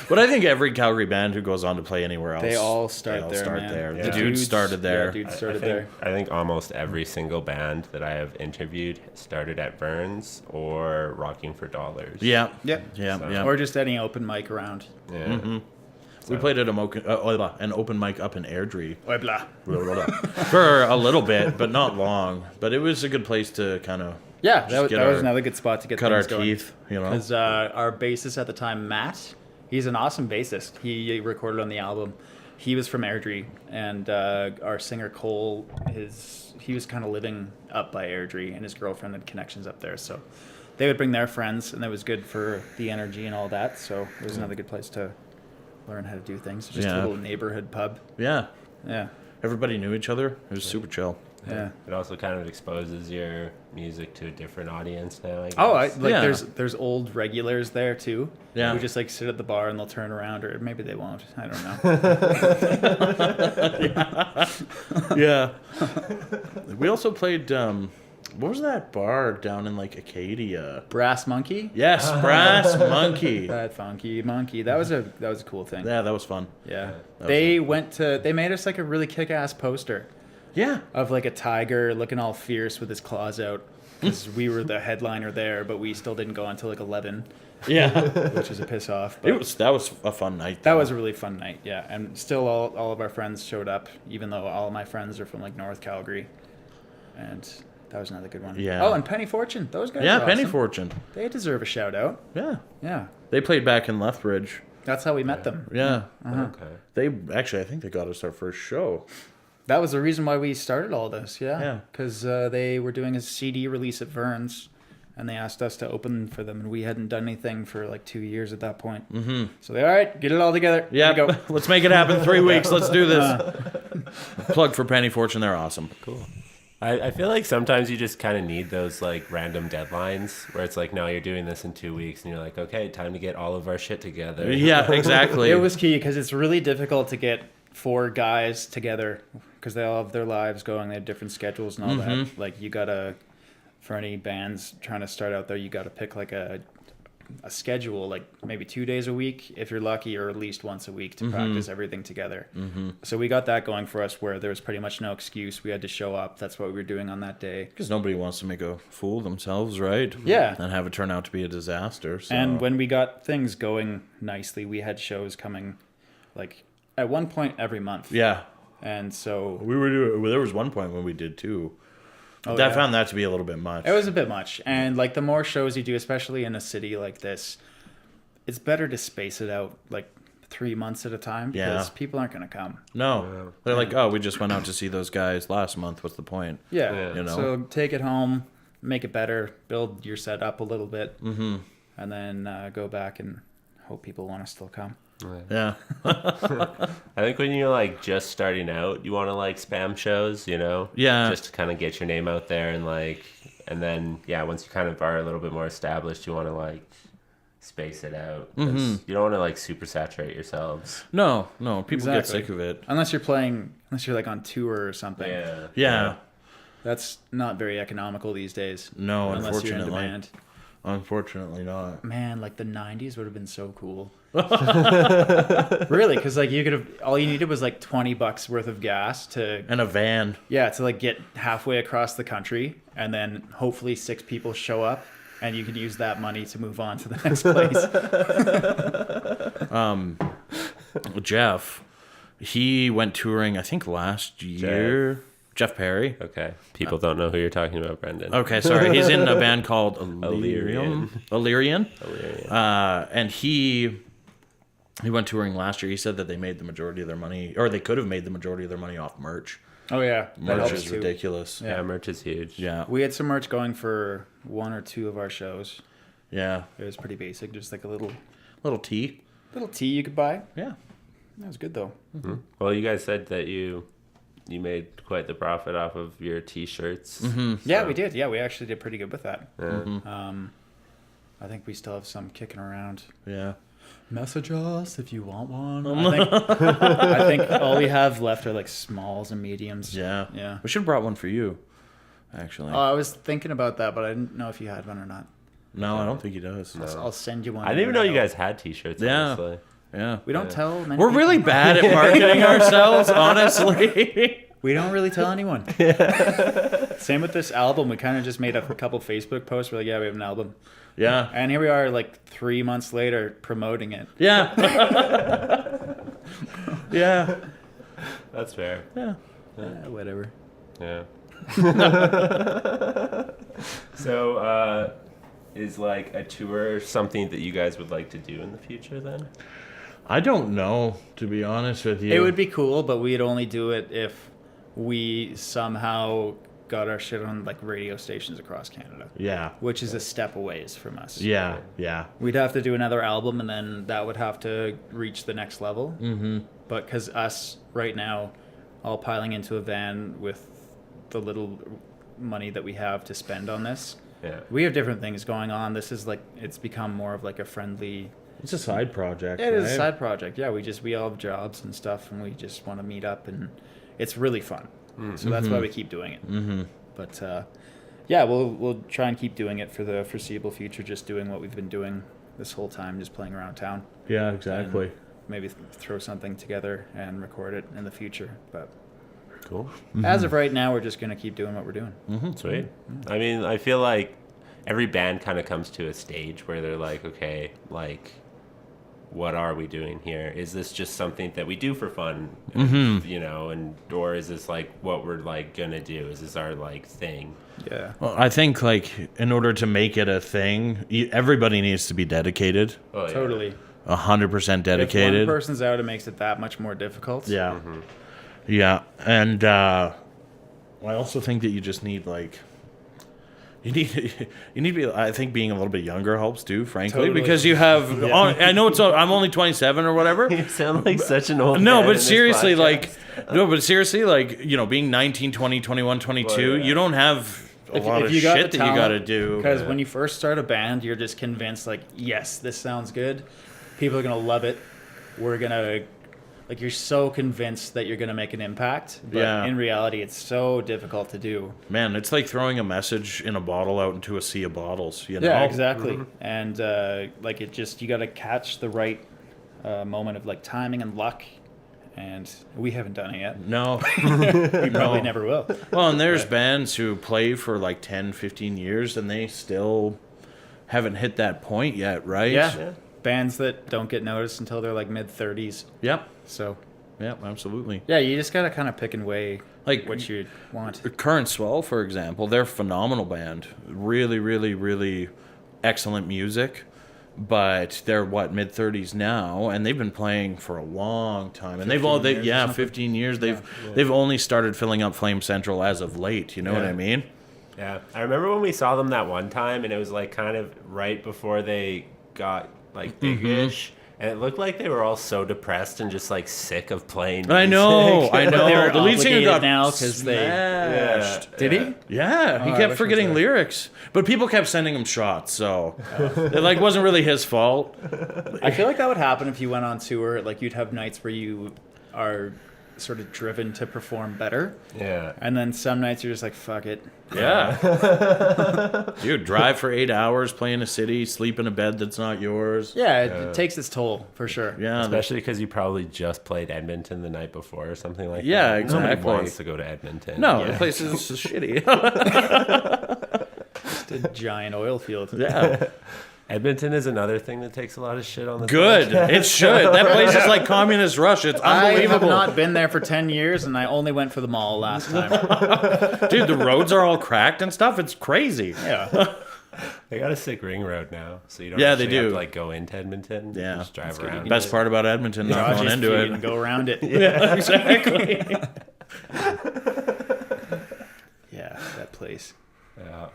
Speaker 3: But I think every Calgary band who goes on to play anywhere else,
Speaker 4: They all start there, man.
Speaker 3: there.
Speaker 1: Yeah.
Speaker 3: The dude started there.
Speaker 4: Yeah, dude started
Speaker 1: I think,
Speaker 4: there.
Speaker 1: I think almost every single band that I have interviewed started at Vern's or Rocking for Dollars.
Speaker 3: Yeah.
Speaker 4: Yep.
Speaker 3: Yeah,
Speaker 1: So-
Speaker 3: yeah.
Speaker 4: Or just any open mic around.
Speaker 1: Yeah.
Speaker 3: We played at an open mic up in Airdrie
Speaker 4: Oi, blah.
Speaker 3: for a little bit, but not long. But it was a good place to kind of
Speaker 4: Yeah,
Speaker 3: Just
Speaker 4: that was,
Speaker 3: get
Speaker 4: that was
Speaker 3: our-
Speaker 4: another good spot to get
Speaker 3: cut our
Speaker 4: things going.
Speaker 3: teeth, you know.
Speaker 4: Because our bassist at the time, Matt, he's an awesome bassist. He recorded on the album. He was from Airdrie, and our singer Cole, he was kind of living up by Airdrie, and his girlfriend had connections up there. So they would bring their friends, and that was good for the energy and all that. So it was another good place to learn how to do things. Just
Speaker 3: Yeah.
Speaker 4: a little neighborhood pub.
Speaker 3: Yeah.
Speaker 4: Yeah,
Speaker 3: Everybody knew each other. It was super chill.
Speaker 4: yeah.
Speaker 1: It also kind of exposes your music to a different audience now, I guess.
Speaker 4: Oh,
Speaker 3: Yeah.
Speaker 4: there's old regulars there too.
Speaker 3: Yeah.
Speaker 4: Who just like sit at the bar and they'll turn around, or maybe they won't. I don't know.
Speaker 3: Yeah. We also played, what was that bar down in like Acadia?
Speaker 4: Brass Monkey.
Speaker 3: Yes, Brass Monkey.
Speaker 4: That funky monkey. That was a cool thing.
Speaker 3: Yeah, that was fun.
Speaker 4: Yeah.
Speaker 3: was
Speaker 4: They made us like a really kick-ass poster
Speaker 3: Yeah.
Speaker 4: of like a tiger looking all fierce with his claws out, because we were the headliner there, but we still didn't go until like 11,
Speaker 3: Yeah.
Speaker 4: which is a piss off. But
Speaker 3: That was a fun night.
Speaker 4: that
Speaker 3: though.
Speaker 4: was a really fun night. Yeah, and still all of our friends showed up, even though all of my friends are from like North Calgary, and that was another good one.
Speaker 3: Yeah.
Speaker 4: Oh, and Penny Fortune. Those guys.
Speaker 3: Yeah,
Speaker 4: are
Speaker 3: Penny
Speaker 4: awesome.
Speaker 3: Fortune.
Speaker 4: They deserve a shout out.
Speaker 3: Yeah.
Speaker 4: Yeah.
Speaker 3: They played back in Lethbridge.
Speaker 4: That's how we met them.
Speaker 3: Yeah.
Speaker 1: Okay.
Speaker 3: They actually, I think they got us our first show.
Speaker 4: That was the reason why we started all this.
Speaker 3: Yeah.
Speaker 4: Yeah. Because they were doing a CD release at Vern's, and they asked us to open for them, and we hadn't done anything for like 2 years at that point. Mm-hmm. So they, all right, get it all together.
Speaker 3: Yeah,
Speaker 4: Here we go.
Speaker 3: let's make it happen. 3 weeks. Let's do this. Plug for Penny Fortune. They're awesome.
Speaker 1: Cool. I feel like sometimes you just kind of need those like random deadlines where it's like, no, you're doing this in 2 weeks, and you're like, okay, time to get all of our shit together.
Speaker 3: Yeah, exactly.
Speaker 4: It was key because it's really difficult to get 4 guys together because they all have their lives going. They have different schedules and all that. Like you gotta, for any bands trying to start out there, you gotta pick like a a schedule, like maybe 2 days a week if you're lucky, or at least once a week to practice everything together. So we got that going for us, where there was pretty much no excuse. We had to show up. That's what we were doing on that day.
Speaker 3: Because nobody wants to make a fool of themselves, right?
Speaker 4: Yeah.
Speaker 3: And have it turn out to be a disaster. So.
Speaker 4: And when we got things going nicely, we had shows coming like at one point every month.
Speaker 3: Yeah.
Speaker 4: And so
Speaker 3: We were doing, there was one point when we did too.
Speaker 4: Oh,
Speaker 3: I
Speaker 4: yeah.
Speaker 3: found that to be a little bit much.
Speaker 4: It was a bit much. And like the more shows you do, especially in a city like this, it's better to space it out like 3 months at a time, because people aren't going to come.
Speaker 3: No. They're like, oh, we just went out to see those guys last month. What's the point?
Speaker 4: Yeah.
Speaker 3: You know?
Speaker 4: So take it home, make it better, build your set up a little bit, and then go back and hope people want to still come.
Speaker 3: Yeah.
Speaker 1: I think when you're like just starting out, you want to like spam shows, you know?
Speaker 3: Yeah.
Speaker 1: Just to kind of get your name out there, and like, and then once you kind of are a little bit more established, you want to like space it out. You don't want to like super saturate yourselves.
Speaker 3: No. People get
Speaker 4: Exactly.
Speaker 3: sick of it.
Speaker 4: Unless you're like on tour or something.
Speaker 3: Yeah.
Speaker 4: That's not very economical these days.
Speaker 3: No,
Speaker 4: unless you're in
Speaker 3: unfortunately.
Speaker 4: demand.
Speaker 3: Unfortunately not.
Speaker 4: Man, like the 90s would have been so cool. Really, because like you could have, all you needed was like $20 worth of gas to
Speaker 3: And a van.
Speaker 4: to like get halfway across the country, and then hopefully 6 people show up, and you could use that money to move on to the next place.
Speaker 3: Jeff, he went touring, I think last year. Jeff Perry.
Speaker 1: Okay. People don't know who you're talking about, Brendan.
Speaker 3: Okay, sorry. He's in a band called Illyrian. And he went touring last year. He said that they made the majority of their money, or they could have made the majority of their money off merch.
Speaker 4: Oh yeah, that
Speaker 3: Merch
Speaker 4: helps
Speaker 3: is
Speaker 4: too.
Speaker 3: ridiculous.
Speaker 1: Yeah, merch is huge.
Speaker 3: Yeah.
Speaker 4: We had some merch going for 1 or 2 of our shows.
Speaker 3: Yeah.
Speaker 4: It was pretty basic, just like a little
Speaker 3: Tea.
Speaker 4: tee you could buy.
Speaker 3: Yeah.
Speaker 4: That was good though.
Speaker 1: Well, you guys said that you made quite the profit off of your t-shirts.
Speaker 4: Yeah, we did. Yeah, we actually did pretty good with that.
Speaker 1: Yeah.
Speaker 4: I think we still have some kicking around.
Speaker 3: Yeah.
Speaker 4: Message us if you want one. I think all we have left are like smalls and mediums.
Speaker 3: Yeah.
Speaker 4: Yeah.
Speaker 3: We should have brought one for you, actually.
Speaker 4: I was thinking about that, but I didn't know if you had one or not.
Speaker 3: No, I don't think he does.
Speaker 4: I'll send you one.
Speaker 1: I didn't even know you guys had t-shirts,
Speaker 3: Yeah.
Speaker 1: honestly.
Speaker 3: Yeah.
Speaker 4: We don't tell many
Speaker 3: We're
Speaker 4: people.
Speaker 3: really bad at marketing ourselves, honestly.
Speaker 4: We don't really tell anyone. Same with this album. We kind of just made a couple Facebook posts. We're like, yeah, we have an album.
Speaker 3: Yeah.
Speaker 4: And here we are like 3 months later promoting it.
Speaker 3: Yeah. Yeah.
Speaker 1: That's fair.
Speaker 3: Yeah.
Speaker 4: Whatever.
Speaker 1: Yeah. So, is like a tour something that you guys would like to do in the future then?
Speaker 3: I don't know, to be honest with you.
Speaker 4: It would be cool, but we'd only do it if we somehow got our shit on like radio stations across Canada,
Speaker 3: Yeah.
Speaker 4: which is a step away from us.
Speaker 3: Yeah. Yeah.
Speaker 4: We'd have to do another album, and then that would have to reach the next level. Mm-hmm. But because us right now, all piling into a van with the little money that we have to spend on this,
Speaker 1: Yeah.
Speaker 4: we have different things going on. This is like, it's become more of like a friendly.
Speaker 3: It's a side project.
Speaker 4: It is a
Speaker 3: right?
Speaker 4: side project. Yeah, we all have jobs and stuff, and we just want to meet up, and it's really fun. So that's why we keep doing it. Mm-hmm. But yeah, we'll try and keep doing it for the foreseeable future. Just doing what we've been doing this whole time, just playing around town.
Speaker 3: Yeah, exactly.
Speaker 4: Maybe throw something together and record it in the future. But
Speaker 1: Cool.
Speaker 4: as of right now, we're just gonna keep doing what we're doing.
Speaker 1: Sweet. I mean, I feel like every band kind of comes to a stage where they're like, okay, like, what are we doing here? Is this just something that we do for fun, you know, and or is this like what we're like gonna do? Is this our like thing?
Speaker 4: Yeah.
Speaker 3: Well, I think like in order to make it a thing, everybody needs to be dedicated,
Speaker 1: Oh, yeah.
Speaker 4: Totally.
Speaker 3: 100%
Speaker 4: If
Speaker 3: dedicated.
Speaker 4: one person's out, it makes it that much more difficult.
Speaker 3: Yeah. Yeah. And I also think that you just need like you need to be, I think being a little bit younger helps too, frankly,
Speaker 4: Totally.
Speaker 3: because you have I know I'm only 27 or whatever.
Speaker 1: You sound like such an old
Speaker 3: No,
Speaker 1: man in
Speaker 3: but
Speaker 1: this
Speaker 3: seriously
Speaker 1: podcast.
Speaker 3: like, you know, being 19, 20, 21, 22,
Speaker 1: Well, yeah.
Speaker 3: you don't have a lot of shit that you got to do.
Speaker 4: Because when you first start a band, you're just convinced, like, yes, this sounds good. People are going to love it. We're going to like you're so convinced that you're going to make an impact, but in reality it's so difficult to do.
Speaker 3: Man, it's like throwing a message in a bottle out into a sea of bottles, you know?
Speaker 4: Yeah, exactly. And like you got to catch the right moment of like timing and luck, and we haven't done it yet.
Speaker 3: No.
Speaker 4: We probably never will.
Speaker 3: Well, and there's bands who play for like 10, 15 years and they still haven't hit that point yet, right?
Speaker 4: Yeah. Bands that don't get noticed until they're like mid-30s.
Speaker 3: Yep.
Speaker 4: So,
Speaker 3: Yep, absolutely.
Speaker 4: yeah, you just got to kind of pick and weigh
Speaker 3: Like
Speaker 4: what you want.
Speaker 3: Current Swell, for example, they're a phenomenal band. Really, really, really excellent music. But they're mid-30s now, and they've been playing for a long time. And 15 years. They've only started filling up Flame Central as of late. You know what I mean?
Speaker 1: Yeah, I remember when we saw them that one time, and it was like kind of right before they got like big-ish, and it looked like they were all so depressed and just like sick of playing music.
Speaker 3: I know.
Speaker 4: But they were
Speaker 3: The lead singer
Speaker 4: obligated
Speaker 3: got
Speaker 4: now because they
Speaker 3: smashed.
Speaker 4: did he?
Speaker 3: Yeah, he
Speaker 4: I
Speaker 3: kept
Speaker 4: wish
Speaker 3: forgetting
Speaker 4: it was
Speaker 3: lyrics, but people kept sending him shots, so it like wasn't really his fault.
Speaker 4: I feel like that would happen if you went on tour. Like you'd have nights where you are sort of driven to perform better,
Speaker 1: Yeah.
Speaker 4: and then some nights you're just like, fuck it.
Speaker 3: Yeah, dude, drive for 8 hours, play in a city, sleep in a bed that's not yours.
Speaker 4: Yeah, it takes its toll for sure.
Speaker 3: Yeah,
Speaker 1: Especially because you probably just played Edmonton the night before or something like
Speaker 3: Yeah,
Speaker 1: that.
Speaker 3: exactly.
Speaker 1: Nobody wants to go to Edmonton.
Speaker 3: no, the place is shitty.
Speaker 4: Just a giant oil field.
Speaker 3: Yeah,
Speaker 1: Edmonton is another thing that takes a lot of shit on the
Speaker 3: good. It should. That place is like communist Russia. It's
Speaker 4: I have
Speaker 3: unbelievable.
Speaker 4: not been there for 10 years, and I only went for the mall last time.
Speaker 3: Dude, the roads are all cracked and stuff. It's crazy.
Speaker 4: Yeah.
Speaker 1: They got a sick ring road now, so you don't
Speaker 3: Yeah, they
Speaker 1: actually have
Speaker 3: do.
Speaker 1: to like go into Edmonton.
Speaker 3: Yeah.
Speaker 1: You just drive
Speaker 4: good.
Speaker 1: around.
Speaker 3: Best part about Edmonton, not
Speaker 4: Dodgy
Speaker 3: going into
Speaker 4: speed
Speaker 3: it.
Speaker 4: and go around it.
Speaker 3: Yeah, exactly.
Speaker 4: Yeah, that place.
Speaker 1: Yeah.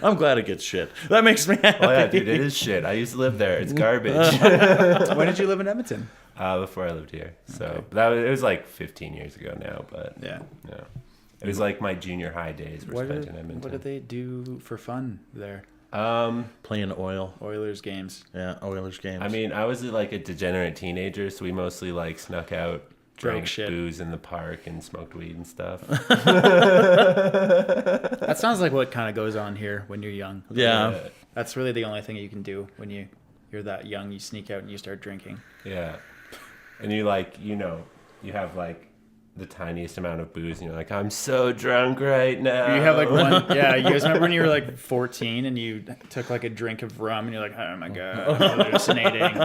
Speaker 3: I'm glad it gets shit. That makes me happy.
Speaker 1: Oh yeah, dude, it is shit. I used to live there. It's garbage.
Speaker 4: When did you live in Edmonton?
Speaker 1: Before I lived here, so it was like 15 years ago now. But
Speaker 4: Yeah.
Speaker 1: yeah, it was like my junior high days were spent in Edmonton.
Speaker 4: What did they do for fun there?
Speaker 3: Playing oil.
Speaker 4: Oilers games.
Speaker 3: Yeah, Oilers games.
Speaker 1: I mean, I was like a degenerate teenager, so we mostly like snuck out, drank
Speaker 4: shit.
Speaker 1: booze in the park, and smoked weed and stuff.
Speaker 4: That sounds like what kind of goes on here when you're young.
Speaker 3: yeah.
Speaker 4: That's really the only thing you can do when you're that young. You sneak out and you start drinking.
Speaker 1: Yeah. And you like, you have like the tiniest amount of booze and you're like, I'm so drunk right now.
Speaker 4: You have like one. Yeah, you guys remember when you were like 14 and you took like a drink of rum and you're like, oh my god, I'm hallucinating.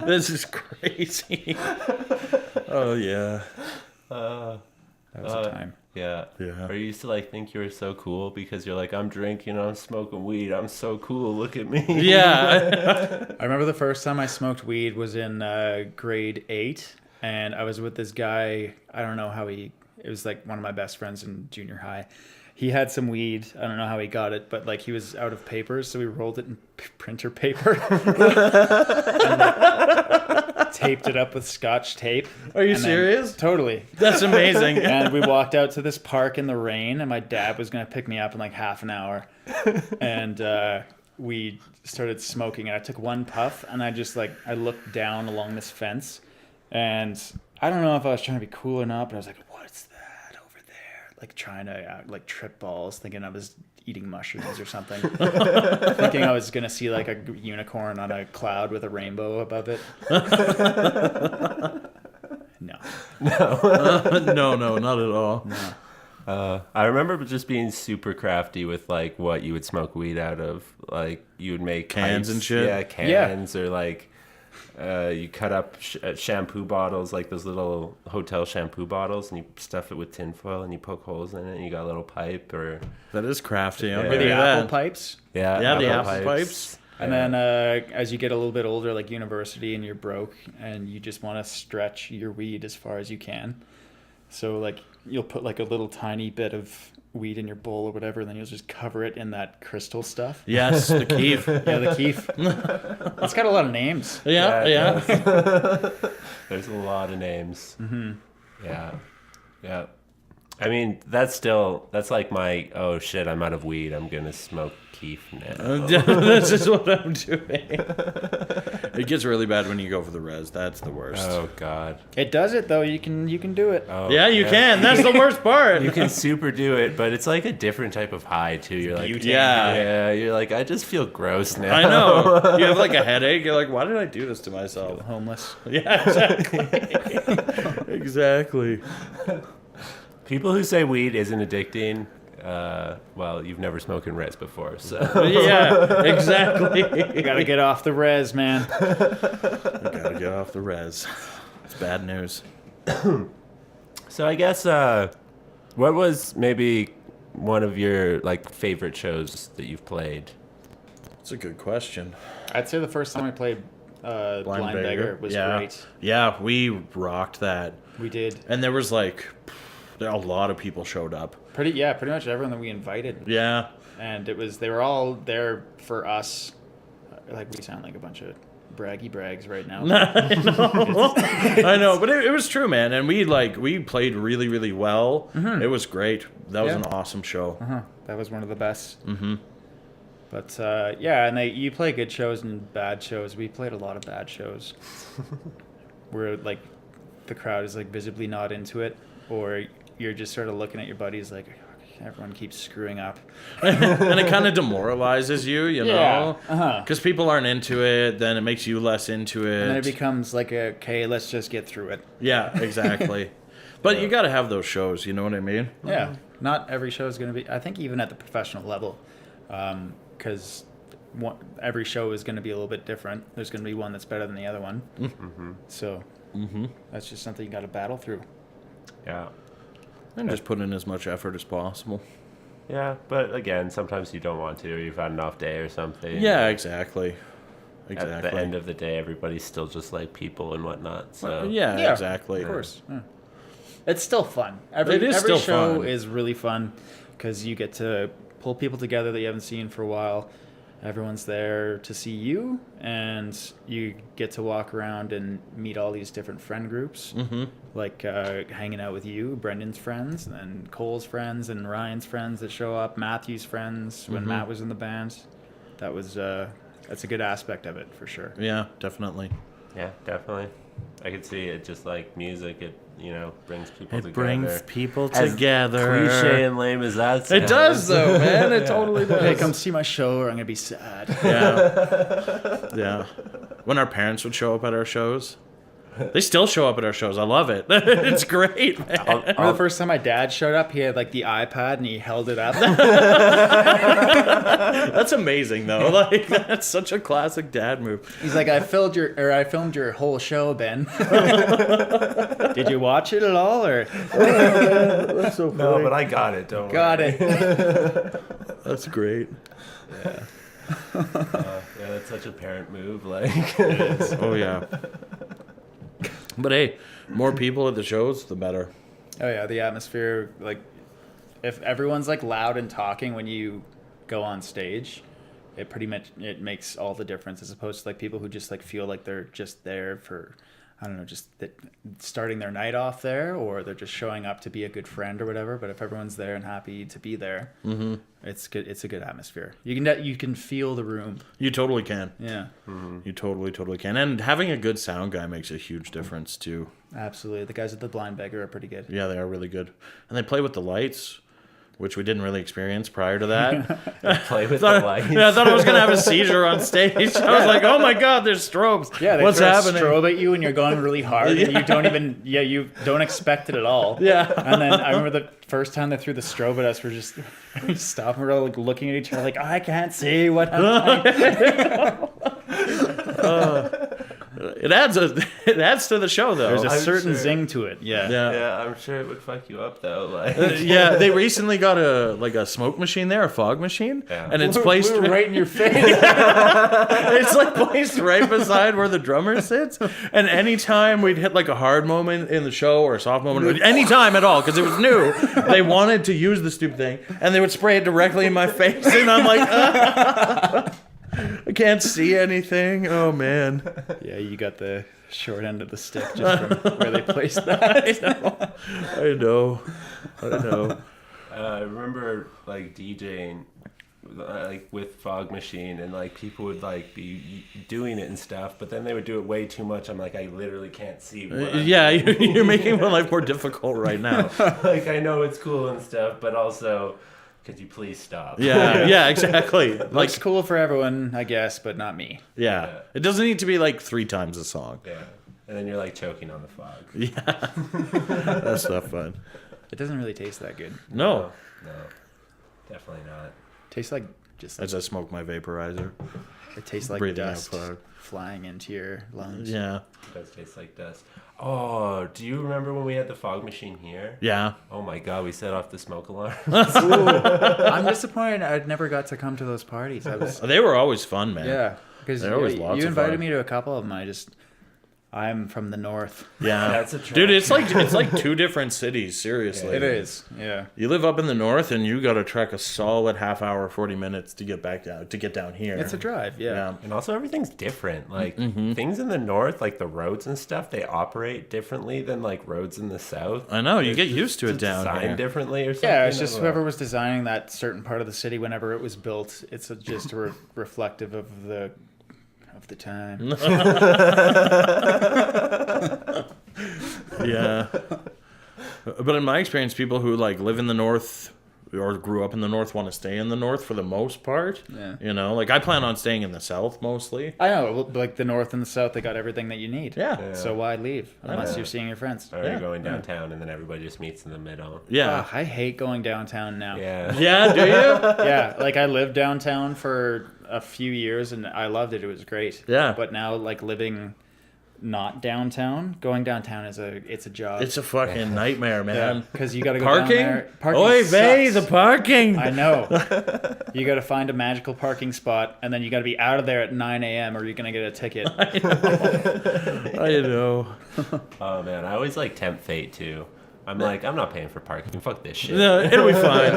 Speaker 3: This is crazy. Oh, yeah.
Speaker 4: That was a time.
Speaker 1: Yeah.
Speaker 3: Yeah.
Speaker 1: Or you used to like think you were so cool because you're like, I'm drinking, I'm smoking weed, I'm so cool, look at me.
Speaker 3: Yeah.
Speaker 4: I remember the first time I smoked weed was in grade 8, and I was with this guy. I don't know how it was like one of my best friends in junior high. He had some weed. I don't know how he got it, but like he was out of papers, so we rolled it in printer paper. And, like, taped it up with Scotch tape.
Speaker 3: Are you
Speaker 4: And then-
Speaker 3: serious?
Speaker 4: Totally.
Speaker 3: That's amazing.
Speaker 4: And we walked out to this park in the rain, and my dad was going to pick me up in like half an hour. And we started smoking, and I took one puff, and I just like, I looked down along this fence, and I don't know if I was trying to be cool or not, but I was like, what's that over there? Like trying to like trip balls, thinking I was eating mushrooms or something. Thinking I was going to see like a unicorn on a cloud with a rainbow above it. No.
Speaker 3: No, not at all.
Speaker 4: No.
Speaker 1: I remember just being super crafty with like what you would smoke weed out of. Like you would make
Speaker 3: Cans
Speaker 1: pipes.
Speaker 3: and shit?
Speaker 1: Yeah, cans or like you cut up shampoo bottles, like those little hotel shampoo bottles, and you stuff it with tinfoil and you poke holes in it and you got a little pipe or
Speaker 3: That is crafty. I'll
Speaker 1: Yeah.
Speaker 3: give
Speaker 4: The
Speaker 3: you
Speaker 4: apple
Speaker 3: that.
Speaker 4: pipes.
Speaker 3: Yeah, the apple pipes.
Speaker 4: And then as you get a little bit older, like university, and you're broke and you just want to stretch your weed as far as you can. So like you'll put like a little tiny bit of weed in your bowl or whatever, and then you'll just cover it in that crystal stuff.
Speaker 3: Yes, the keef.
Speaker 4: Yeah, the keef. It's got a lot of names.
Speaker 3: Yeah.
Speaker 1: There's a lot of names.
Speaker 4: Mm-hmm.
Speaker 1: Yeah. I mean, that's like my, oh shit, I'm out of weed. I'm going to smoke keef now.
Speaker 3: That's just what I'm doing. It gets really bad when you go for the res. That's the worst.
Speaker 1: Oh, God.
Speaker 4: It does it though. You can do it.
Speaker 1: Oh,
Speaker 3: Yeah, you can. That's the worst part.
Speaker 1: You can super do it, but it's like a different type of high, too. You're like,
Speaker 3: Yeah.
Speaker 1: you're like, I just feel gross now.
Speaker 3: I know. You have like a headache. You're like, why did I do this to myself?
Speaker 4: Homeless.
Speaker 3: Yeah, exactly. Exactly.
Speaker 1: People who say weed isn't addicting, well, you've never smoked in res before, so.
Speaker 3: Yeah, exactly.
Speaker 4: You gotta get off the res, man.
Speaker 3: You gotta get off the res. It's bad news.
Speaker 1: So I guess, what was maybe one of your like favorite shows that you've played?
Speaker 3: That's a good question.
Speaker 4: I'd say the first time I played Blind Beggar was great.
Speaker 3: Yeah, we rocked that.
Speaker 4: We did.
Speaker 3: And there was like, a lot of people showed up.
Speaker 4: Pretty much everyone that we invited.
Speaker 3: Yeah.
Speaker 4: And they were all there for us. Like, we sound like a bunch of braggy brags right now.
Speaker 3: I know, but it was true, man. And we played really, really well. Mm-hmm. It was great. That was an awesome show.
Speaker 4: Uh-huh. That was one of the best. Mm-hmm. But and you play good shows and bad shows. We played a lot of bad shows. Where like the crowd is like visibly not into it, or you're just sort of looking at your buddies like everyone keeps screwing up.
Speaker 3: And it kind of demoralizes you know?
Speaker 4: Uh-huh.
Speaker 3: Because people aren't into it, then it makes you less into it.
Speaker 4: And then it becomes like, okay, let's just get through it.
Speaker 3: Yeah, exactly. But you got to have those shows, you know what I mean?
Speaker 4: Yeah. Not every show is going to be, I think even at the professional level, because every show is going to be a little bit different. There's going to be one that's better than the other one. Mm-hmm. So that's just something you got to battle through.
Speaker 1: Yeah.
Speaker 3: And just put in as much effort as possible.
Speaker 1: Yeah, but again, sometimes you don't want to, or you've had an off day or something.
Speaker 3: Yeah, exactly.
Speaker 1: At the end of the day, everybody's still just like people and whatnot. So
Speaker 3: yeah, exactly.
Speaker 4: Of course. Yeah. It's still fun.
Speaker 3: Every
Speaker 4: show
Speaker 3: fun.
Speaker 4: is really fun because you get to pull people together that you haven't seen for a while. Everyone's there to see you, and you get to walk around and meet all these different friend groups, like hanging out with you, Brendan's friends, and Cole's friends, and Ryan's friends that show up, Matthew's friends when Matt was in the band. That's a good aspect of it for sure.
Speaker 3: Yeah, definitely.
Speaker 1: Yeah, definitely. I could see it just like music. It brings people together.
Speaker 3: It brings people
Speaker 1: As
Speaker 3: together.
Speaker 1: Cliche and lame as that sounds.
Speaker 3: It does, though, man. It totally does.
Speaker 4: Hey, come see my show, or I'm gonna be sad.
Speaker 3: Yeah. Yeah. When our parents would show up at our shows. They still show up at our shows. I love it. It's great, man.
Speaker 4: I remember the first time my dad showed up, he had like the iPad and he held it up.
Speaker 3: That's amazing, though. Like, that's such a classic dad move.
Speaker 4: He's like, I filmed your whole show, Ben. Did you watch it at all, or?
Speaker 3: That's so funny.
Speaker 1: No, but I got it. Don't
Speaker 4: Got
Speaker 1: worry.
Speaker 4: it.
Speaker 3: That's great.
Speaker 1: Yeah. Yeah, that's such a parent move. Like,
Speaker 3: Oh, yeah. But hey, more people at the shows, the better.
Speaker 4: Oh yeah, the atmosphere, like if everyone's like loud and talking when you go on stage, it makes all the difference, as opposed to like people who just like feel like they're just there for, I don't know, just starting their night off there, or they're just showing up to be a good friend or whatever. But if everyone's there and happy to be there, it's good. It's a good atmosphere. You can feel the room.
Speaker 3: You totally can.
Speaker 4: Yeah,
Speaker 3: You totally can. And having a good sound guy makes a huge difference, too.
Speaker 4: absolutely. The guys at the Blind Beggar are pretty good.
Speaker 3: Yeah, they are really good. And they play with the lights, which we didn't really experience prior to that.
Speaker 1: play with the lights.
Speaker 3: Yeah, I thought I was going to have a seizure on stage. I was like, oh my God, there's strobes.
Speaker 4: Yeah, they
Speaker 3: what's
Speaker 4: throw
Speaker 3: happening?
Speaker 4: a strobe at you and you're going really hard, and you don't expect it at all.
Speaker 3: Yeah.
Speaker 4: And then I remember the first time they threw the strobe at us, we just stopped and we're all like looking at each other like, I can't see what happened.
Speaker 3: It adds to the show, though.
Speaker 4: There's a
Speaker 1: I'm
Speaker 4: certain
Speaker 1: sure.
Speaker 4: zing to it. Yeah.
Speaker 1: Yeah, I'm sure it would fuck you up though. Like,
Speaker 3: Yeah, they recently got a smoke machine there, a fog machine,
Speaker 1: Yeah.
Speaker 3: and it's placed
Speaker 4: We were right in your face.
Speaker 3: it's like placed right beside where the drummer sits. And anytime we'd hit like a hard moment in the show or a soft moment, anytime at all, because it was new, they wanted to use the stupid thing, and they would spray it directly in my face, and I'm like, I can't see anything. Oh man.
Speaker 4: Yeah, you got the short end of the stick just from where they placed that.
Speaker 3: I know. I know.
Speaker 1: I remember like DJing like with Fog Machine, and like people would like be doing it and stuff, but then they would do it way too much. I'm like, I literally can't see what
Speaker 3: Yeah, you're making my life more difficult right now.
Speaker 1: like I know it's cool and stuff, but also could you please stop?
Speaker 3: Yeah, exactly.
Speaker 4: Like,
Speaker 3: Like,
Speaker 4: it's cool for everyone, I guess, but not me.
Speaker 3: yeah. It doesn't need to be like 3 times a song.
Speaker 1: Yeah. And then you're like choking on the fog.
Speaker 3: Yeah. That's not fun.
Speaker 4: It doesn't really taste that good.
Speaker 3: No.
Speaker 1: No. Definitely not.
Speaker 4: Tastes like just
Speaker 3: As I smoke my vaporizer.
Speaker 4: it tastes like
Speaker 3: breathing out
Speaker 4: dust
Speaker 3: fog.
Speaker 4: flying into your lungs.
Speaker 3: Yeah.
Speaker 1: It does taste like dust. Oh, do you remember when we had the fog machine here?
Speaker 3: Yeah.
Speaker 1: Oh my god, we set off the smoke alarm.
Speaker 4: I'm disappointed I never got to come to those parties. I was
Speaker 3: They were always fun, man.
Speaker 4: yeah, because
Speaker 3: There was
Speaker 4: you
Speaker 3: lots of
Speaker 4: invited
Speaker 3: fun.
Speaker 4: me to a couple of them. I'm from the north.
Speaker 3: Yeah.
Speaker 1: That's a trek.
Speaker 3: Dude, it's like 2 different cities, seriously.
Speaker 4: It is, yeah.
Speaker 3: You live up in the north and you got to trek a solid half hour, 40 minutes to get back down, to get down here.
Speaker 4: It's a drive, yeah.
Speaker 3: Yeah.
Speaker 1: And also everything's different. Like things in the north, like the roads and stuff, they operate differently than like roads in the south.
Speaker 3: I know, you get used to it
Speaker 1: It's
Speaker 3: down
Speaker 1: designed
Speaker 3: here.
Speaker 1: differently or something.
Speaker 4: Yeah, it's
Speaker 1: I
Speaker 4: just
Speaker 1: don't know.
Speaker 4: whoever was designing that certain part of the city whenever it was built, it's just reflective of the time.
Speaker 3: Yeah. But in my experience, people who like live in the north or grew up in the north want to stay in the north for the most part.
Speaker 4: Yeah.
Speaker 3: You know, like I plan on staying in the south mostly.
Speaker 4: I know, like the north and the south, they got everything that you need.
Speaker 3: Yeah.
Speaker 4: So why leave unless
Speaker 1: Yeah.
Speaker 4: you're seeing your friends?
Speaker 1: Or
Speaker 3: Yeah.
Speaker 1: you're going downtown and then everybody just meets in the middle.
Speaker 3: Yeah.
Speaker 4: Ugh, I hate going downtown now.
Speaker 1: Yeah.
Speaker 3: Yeah, do you?
Speaker 4: Yeah, like I lived downtown for a few years and I loved it. It was great.
Speaker 3: Yeah.
Speaker 4: But now, like living not downtown, going downtown is a job.
Speaker 3: It's a fucking nightmare, man.
Speaker 4: because you got to go
Speaker 3: Parking?
Speaker 4: down there. Parking
Speaker 3: Oy vey, the
Speaker 4: sucks.
Speaker 3: parking.
Speaker 4: I know. You got to find a magical parking spot, and then you got to be out of there at 9 a.m. or you're gonna get a ticket.
Speaker 3: I know.
Speaker 1: Oh man, I always like tempt fate too. I'm like, I'm not paying for parking. Fuck this shit.
Speaker 3: No, it'll be fine.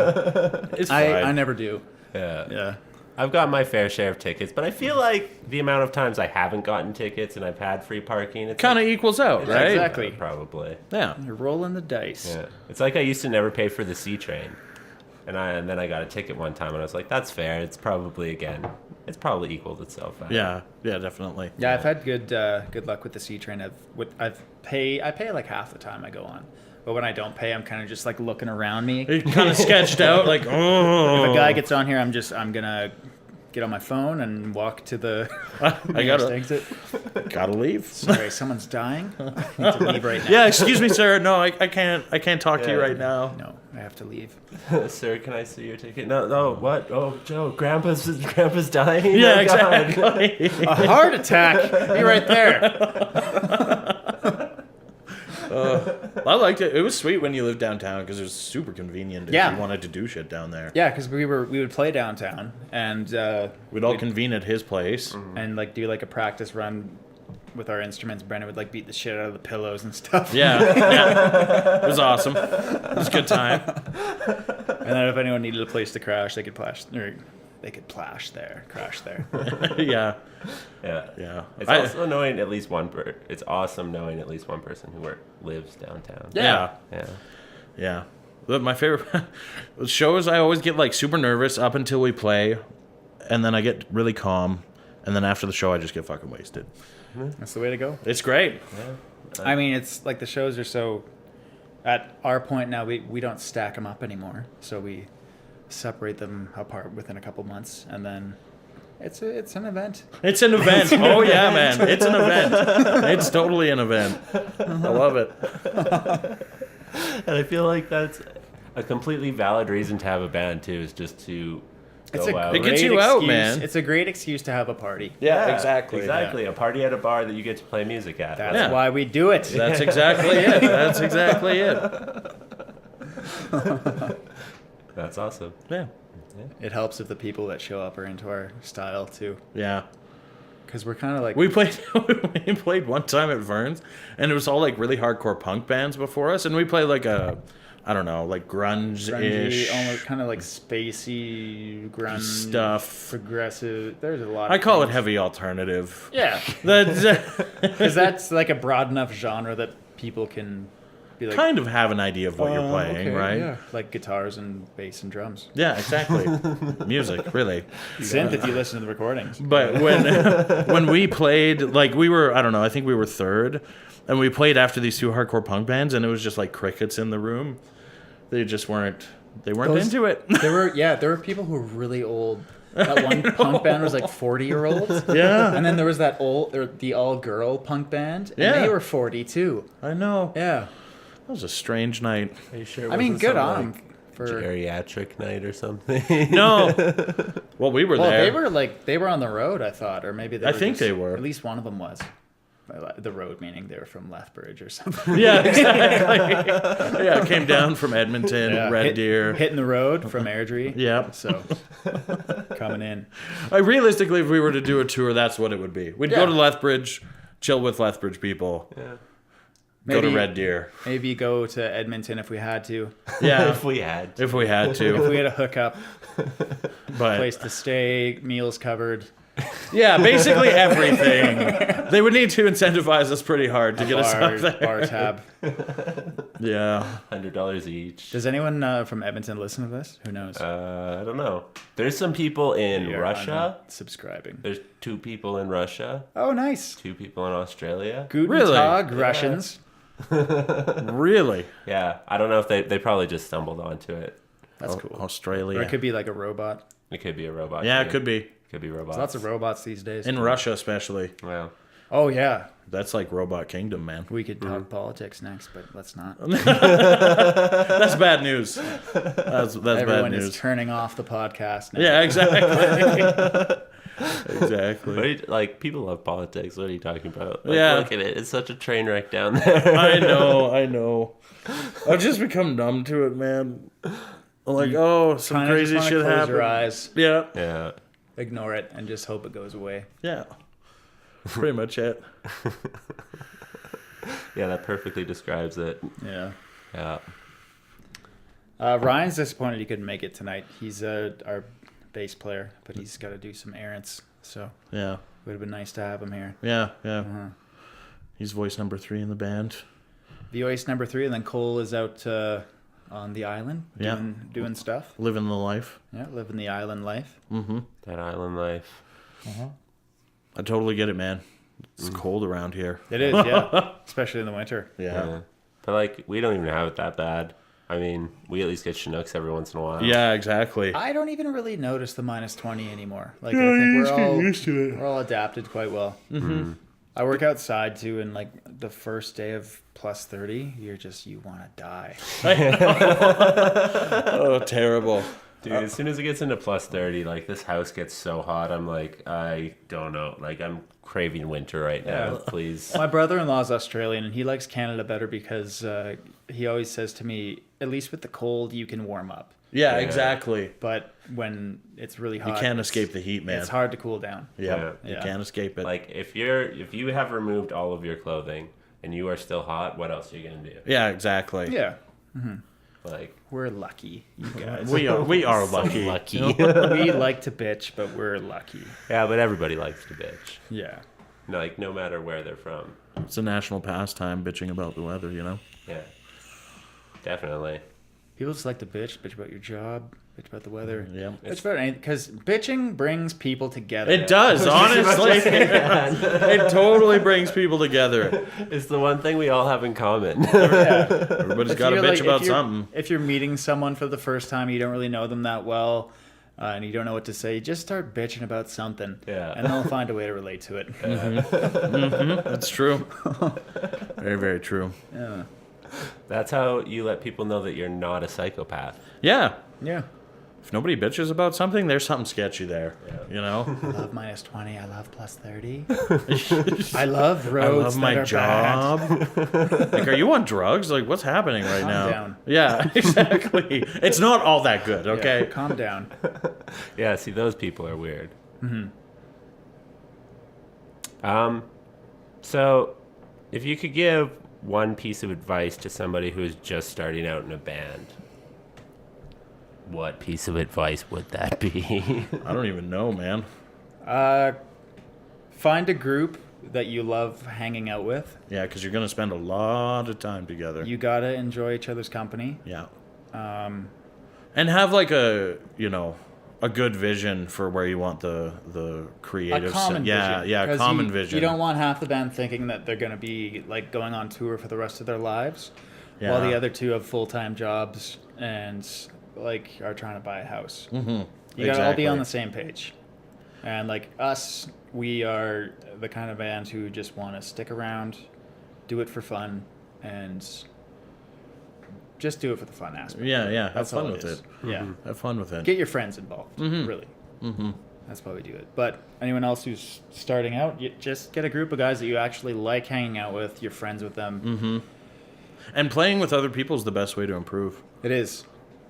Speaker 3: It's fine.
Speaker 4: I never do.
Speaker 1: Yeah.
Speaker 4: Yeah.
Speaker 1: I've got my fair share of tickets, but I feel like the amount of times I haven't gotten tickets and I've had free parking, it's
Speaker 3: Kind of
Speaker 1: like,
Speaker 3: equals out,
Speaker 1: it's
Speaker 3: right?
Speaker 4: Exactly.
Speaker 1: Probably.
Speaker 3: Yeah.
Speaker 4: You're rolling the dice.
Speaker 1: Yeah. It's like I used to never pay for the C train. And then I got a ticket one time and I was like, that's fair. It's probably equaled itself out.
Speaker 3: Yeah. Yeah, definitely.
Speaker 4: Yeah, I've had good luck with the C train. I pay like half the time I go on, but when I don't pay, I'm kind of just like looking around me.
Speaker 3: It kind of sketched out like, oh.
Speaker 4: If a guy gets on here, I'm gonna get on my phone and walk to the
Speaker 3: I
Speaker 4: nearest
Speaker 3: gotta
Speaker 4: exit.
Speaker 3: leave.
Speaker 4: Sorry, someone's dying. I need to leave right now.
Speaker 3: Yeah, excuse me, sir. No, I can't talk to you
Speaker 1: Yeah.
Speaker 3: right now.
Speaker 4: No, I have to leave.
Speaker 1: Sir, can I see your ticket? No, what? Oh, Joe, Grandpa's dying?
Speaker 3: Yeah,
Speaker 1: Oh, God.
Speaker 3: exactly.
Speaker 4: A heart attack. Be right there.
Speaker 3: I liked it. It was sweet when you lived downtown because it was super convenient if
Speaker 4: Yeah.
Speaker 3: you wanted to do shit down there.
Speaker 4: Yeah, because we would play downtown and
Speaker 3: We'd all convene at his place.
Speaker 4: and like do like a practice run with our instruments. Brendan would like beat the shit out of the pillows and stuff.
Speaker 3: Yeah. It was awesome. It was a good time.
Speaker 4: And then if anyone needed a place to crash, they could crash there. Crash there.
Speaker 3: Yeah.
Speaker 1: Yeah.
Speaker 3: Yeah.
Speaker 1: It's also knowing at least one It's awesome knowing at least one person who lives downtown.
Speaker 3: Yeah.
Speaker 1: Yeah.
Speaker 3: Yeah. Look, my favorite shows, I always get like super nervous up until we play, and then I get really calm, and then after the show, I just get fucking wasted.
Speaker 4: That's the way to go.
Speaker 3: It's great.
Speaker 4: I mean, it's like the shows are so. At our point now, we don't stack them up anymore, so we separate them apart within a couple months, and then it's an event.
Speaker 3: It's an event. Oh yeah, man. It's an event. It's totally an event. I love it.
Speaker 1: And I feel like that's a completely valid reason to have a band too, is just to go out.
Speaker 3: It gets
Speaker 4: great
Speaker 3: you out,
Speaker 4: excuse-
Speaker 3: man.
Speaker 4: It's a great excuse to have a party.
Speaker 3: Yeah, exactly.
Speaker 1: Exactly. A party at a bar that you get to play music at.
Speaker 4: That's
Speaker 3: Yeah.
Speaker 4: why we do it.
Speaker 3: That's exactly it. That's exactly it.
Speaker 1: That's awesome.
Speaker 3: Yeah.
Speaker 4: It helps if the people that show up are into our style too,
Speaker 3: Yeah.
Speaker 4: because we're kind of like
Speaker 3: We played one time at Vern's, and it was all like really hardcore punk bands before us, and we played like I don't know, like grunge-ish.
Speaker 4: grungy, almost kind of like spacey grunge
Speaker 3: stuff.
Speaker 4: progressive. There's a lot.
Speaker 3: I
Speaker 4: of
Speaker 3: call it
Speaker 4: things.
Speaker 3: heavy alternative.
Speaker 4: Yeah,
Speaker 3: That's
Speaker 4: because that's like a broad enough genre that people can Be like,
Speaker 3: kind of have an idea of what you're playing,
Speaker 4: okay,
Speaker 3: right?
Speaker 4: Yeah. Like guitars and bass and drums.
Speaker 3: Yeah, exactly. Music, really.
Speaker 4: Synth if you listen to the recordings.
Speaker 3: But when we played, like we were, I don't know, I think we were third, and we played after these two hardcore punk bands, and it was just like crickets in the room. They just weren't. They weren't into it.
Speaker 4: There were people who were really old. That one punk band was like 40-year-olds.
Speaker 3: Yeah.
Speaker 4: And then there was that the all-girl punk band. And
Speaker 3: Yeah.
Speaker 4: they were 40 too.
Speaker 3: I know.
Speaker 4: Yeah.
Speaker 3: That was a strange night.
Speaker 1: Are you sure?
Speaker 4: I mean,
Speaker 1: wasn't
Speaker 4: good
Speaker 1: some,
Speaker 4: on them
Speaker 1: like,
Speaker 4: for.
Speaker 1: geriatric night or something.
Speaker 3: No. Well, we were
Speaker 4: Well,
Speaker 3: there.
Speaker 4: they were on the road, I thought, or maybe
Speaker 3: I think they were.
Speaker 4: At least one of them was. The road meaning they were from Lethbridge or something.
Speaker 3: Yeah, exactly. Yeah, came down from Edmonton, Red Deer.
Speaker 4: Hitting the road from Airdrie.
Speaker 3: Yeah.
Speaker 4: So coming in.
Speaker 3: Realistically, if we were to do a tour, that's what it would be. We'd go to Lethbridge, chill with Lethbridge people.
Speaker 1: Yeah.
Speaker 3: Go to Red Deer.
Speaker 4: Maybe go to Edmonton if we had to.
Speaker 3: Yeah,
Speaker 1: If we had.
Speaker 3: if we had
Speaker 4: If
Speaker 3: to.
Speaker 4: we had a hookup,
Speaker 3: But
Speaker 4: place to stay, meals covered.
Speaker 3: yeah, basically everything. They would need to incentivize us pretty hard to get us up there.
Speaker 4: Bar tab.
Speaker 3: Yeah.
Speaker 1: $100 each.
Speaker 4: Does anyone from Edmonton listen to this? Who knows?
Speaker 1: I don't know. There's some people in
Speaker 4: You're
Speaker 1: Russia.
Speaker 4: subscribing.
Speaker 1: There's 2 people in Russia.
Speaker 4: Oh, nice.
Speaker 1: 2 people in Australia.
Speaker 4: Guten
Speaker 3: Really?
Speaker 4: Tag, Russians.
Speaker 3: Really?
Speaker 1: Yeah, I don't know if they probably just stumbled onto it.
Speaker 4: That's cool.
Speaker 3: Australia.
Speaker 4: Or it could be like a robot.
Speaker 1: It could be a robot.
Speaker 3: Yeah,
Speaker 1: too.
Speaker 3: it could be.
Speaker 1: Could be robots.
Speaker 4: Lots of robots these days.
Speaker 3: In Russia, especially.
Speaker 1: Wow.
Speaker 4: Oh, yeah.
Speaker 3: That's like Robot Kingdom, man.
Speaker 4: We could talk politics next, but let's not.
Speaker 3: That's bad news. That's bad
Speaker 4: Everyone
Speaker 3: news.
Speaker 4: is turning off the podcast now.
Speaker 3: Yeah, exactly. Exactly.
Speaker 1: What are you, like, people love politics. What are you talking about? Like,
Speaker 3: Yeah.
Speaker 1: Look at it. It's such a train wreck down there.
Speaker 3: I know. I've just become numb to it, man. I'm like, some
Speaker 4: Kinda
Speaker 3: crazy
Speaker 4: just wanna
Speaker 3: shit
Speaker 4: close
Speaker 3: happened.
Speaker 4: your eyes,
Speaker 3: Yeah.
Speaker 1: Yeah.
Speaker 4: ignore it, and just hope it goes away.
Speaker 3: Yeah. Pretty much it.
Speaker 1: Yeah, that perfectly describes it.
Speaker 4: Yeah.
Speaker 1: Yeah.
Speaker 4: Ryan's disappointed he couldn't make it tonight. He's our bass player, but he's got to do some errands, so
Speaker 3: Yeah.
Speaker 4: it would have been nice to have him here.
Speaker 3: Yeah. He's voice number 3 in the band.
Speaker 4: Voice number 3, and then Cole is out on the island
Speaker 3: Yeah.
Speaker 4: doing stuff.
Speaker 3: Living the life.
Speaker 4: Yeah, living the island life.
Speaker 3: Mm-hmm.
Speaker 1: That island life.
Speaker 3: I totally get it, man. It's cold around here.
Speaker 4: It is, yeah, especially in the winter.
Speaker 3: Yeah.
Speaker 1: But, like, we don't even have it that bad. I mean, we at least get Chinooks every once in a while.
Speaker 3: Yeah, exactly.
Speaker 4: I don't even really notice the minus 20 anymore. Like, I think we're all adapted quite well.
Speaker 3: Mm-hmm.
Speaker 4: I work outside too, and like the first day of plus 30, you want to die.
Speaker 3: Oh, terrible.
Speaker 1: Dude, as soon as it gets into plus 30, like, this house gets so hot, I'm like, I don't know. Like, I'm craving winter right now.
Speaker 4: Yeah.
Speaker 1: Please.
Speaker 4: My brother-in-law's Australian, and he likes Canada better because he always says to me, at least with the cold, you can warm up.
Speaker 3: Yeah, exactly.
Speaker 4: But when it's really hot,
Speaker 3: You can't escape the heat, man.
Speaker 4: It's hard to cool down.
Speaker 3: Yeah,
Speaker 1: Yeah.
Speaker 3: you can't escape it.
Speaker 1: Like, if you have removed all of your clothing and you are still hot, what else are you going to do?
Speaker 3: Yeah, exactly.
Speaker 4: Yeah,
Speaker 1: Like,
Speaker 4: we're lucky, you guys.
Speaker 3: We are lucky.
Speaker 1: lucky.
Speaker 4: We like to bitch, but we're lucky.
Speaker 1: Yeah, but everybody likes to bitch.
Speaker 4: Yeah.
Speaker 1: Like, no matter where they're from.
Speaker 3: It's a national pastime bitching about the weather, you know?
Speaker 1: Yeah. Definitely.
Speaker 4: People just like to bitch about your job, bitch about the weather.
Speaker 3: Yeah.
Speaker 4: Bitch about anything, because bitching brings people together.
Speaker 3: It does, honestly. It totally brings people together.
Speaker 1: It's the one thing we all have in common.
Speaker 4: Yeah.
Speaker 3: Everybody's
Speaker 4: If
Speaker 3: got to
Speaker 4: you're,
Speaker 3: bitch
Speaker 4: like,
Speaker 3: about
Speaker 4: if you're-
Speaker 3: something.
Speaker 4: If you're meeting someone for the first time, you don't really know them that well, and you don't know what to say, just start bitching about something.
Speaker 1: Yeah.
Speaker 4: And they'll find a way to relate to it.
Speaker 3: That's true. Very, very true.
Speaker 4: Yeah.
Speaker 1: That's how you let people know that you're not a psychopath.
Speaker 3: Yeah.
Speaker 4: Yeah.
Speaker 3: If nobody bitches about something, there's something sketchy there. You know?
Speaker 4: I love minus 20. I love plus 30. I love
Speaker 3: I
Speaker 4: roads
Speaker 3: love my
Speaker 4: that are bad.
Speaker 3: job. Like, are you on drugs? Like, what's happening right
Speaker 4: Calm
Speaker 3: now?
Speaker 4: down.
Speaker 3: Yeah, exactly. It's not all that good, okay?
Speaker 4: Yeah, calm down.
Speaker 1: Yeah, see, those people are weird. So, if you could give one piece of advice to somebody who is just starting out in a band, what piece of advice would that be?
Speaker 3: I don't even know, man.
Speaker 4: Find a group that you love hanging out with.
Speaker 3: Yeah, because you're going to spend a lot of time together.
Speaker 4: You gotta enjoy each other's company.
Speaker 3: Yeah. And have like a good vision for where you want the creative
Speaker 4: A common
Speaker 3: vision.
Speaker 4: vision.
Speaker 3: Yeah, a
Speaker 4: 'Cause
Speaker 3: common vision.
Speaker 4: You don't want half the band thinking that they're gonna be like going on tour for the rest of their lives, while
Speaker 3: Yeah.
Speaker 4: the other two have full-time jobs and like are trying to buy a house. Mm-hmm. You gotta all be on the same page. And like us, we are the kind of band who just want to stick around, do it for fun, and just do it for the fun aspect.
Speaker 3: Yeah, yeah. Have
Speaker 4: That's
Speaker 3: fun
Speaker 4: all
Speaker 3: with it.
Speaker 4: Yeah.
Speaker 3: Have fun with it.
Speaker 4: Get your friends involved, really. Mm-hmm. That's why we do it. But anyone else who's starting out, you just get a group of guys that you actually like hanging out with. You're friends with them.
Speaker 3: Mm-hmm. And playing with other people is the best way to improve.
Speaker 4: It is.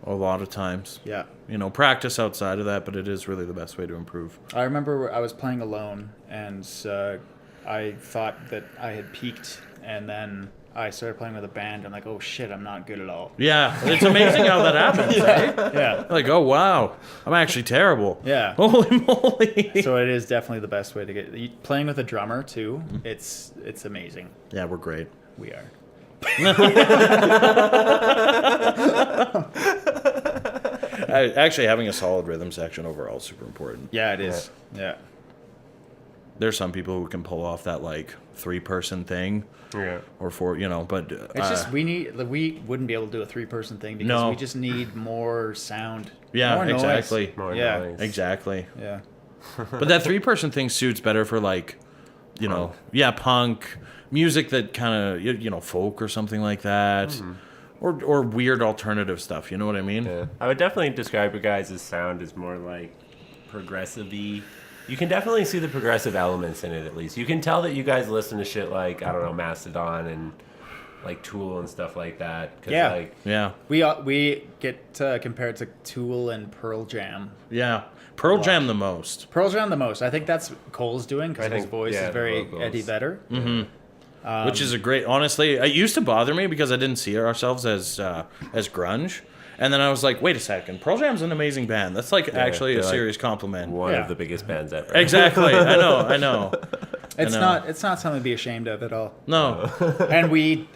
Speaker 3: A lot of times.
Speaker 4: Yeah.
Speaker 3: Practice outside of that, but it is really the best way to improve.
Speaker 4: I remember I was playing alone, and I thought that I had peaked, and then I started playing with a band. I'm like, oh shit, I'm not good at all.
Speaker 3: Yeah, it's amazing how that happens, right?
Speaker 4: Yeah.
Speaker 3: Like, oh wow, I'm actually terrible.
Speaker 4: Yeah.
Speaker 3: Holy moly.
Speaker 4: So it is definitely the best way to get playing with a drummer too. It's amazing.
Speaker 3: Yeah, we're great.
Speaker 4: We are.
Speaker 3: Actually, having a solid rhythm section overall is super important.
Speaker 4: Yeah, it is. Yeah.
Speaker 3: There's some people who can pull off that like 3-person thing.
Speaker 1: Yeah.
Speaker 3: Or 4, but
Speaker 4: It's just we wouldn't be able to do a 3-person thing because
Speaker 3: No.
Speaker 4: we just need more sound.
Speaker 3: Yeah,
Speaker 4: more noise.
Speaker 3: exactly.
Speaker 1: More
Speaker 4: Yeah.
Speaker 1: noise.
Speaker 3: Exactly.
Speaker 4: Yeah.
Speaker 3: But that 3-person thing suits better for like, punk music that kind of folk or something like that, or weird alternative stuff. You know what I mean?
Speaker 1: Yeah. I would definitely describe your guys' sound as more like progressive-y. You can definitely see the progressive elements in it, at least. You can tell that you guys listen to shit like, I don't know, Mastodon and like Tool and stuff like that. 'Cause,
Speaker 4: Yeah.
Speaker 1: Like,
Speaker 3: Yeah.
Speaker 4: We get compared to Tool and Pearl Jam.
Speaker 3: Yeah. Pearl Jam the most.
Speaker 4: Pearl Jam the most. I think that's Cole's doing because
Speaker 1: I
Speaker 4: his
Speaker 1: think,
Speaker 4: voice
Speaker 1: yeah,
Speaker 4: is
Speaker 1: the
Speaker 4: very
Speaker 1: vocals.
Speaker 4: Eddie Vedder.
Speaker 3: Which is a great. Honestly, it used to bother me because I didn't see ourselves as grunge, and then I was like, wait a second, Pearl Jam's an amazing band. That's like actually a
Speaker 1: they're, like,
Speaker 3: serious compliment.
Speaker 1: one
Speaker 4: Yeah.
Speaker 1: of the biggest bands ever.
Speaker 3: Exactly. I know.
Speaker 4: It's
Speaker 3: know.
Speaker 4: not something to be ashamed of at all.
Speaker 3: No.
Speaker 4: And we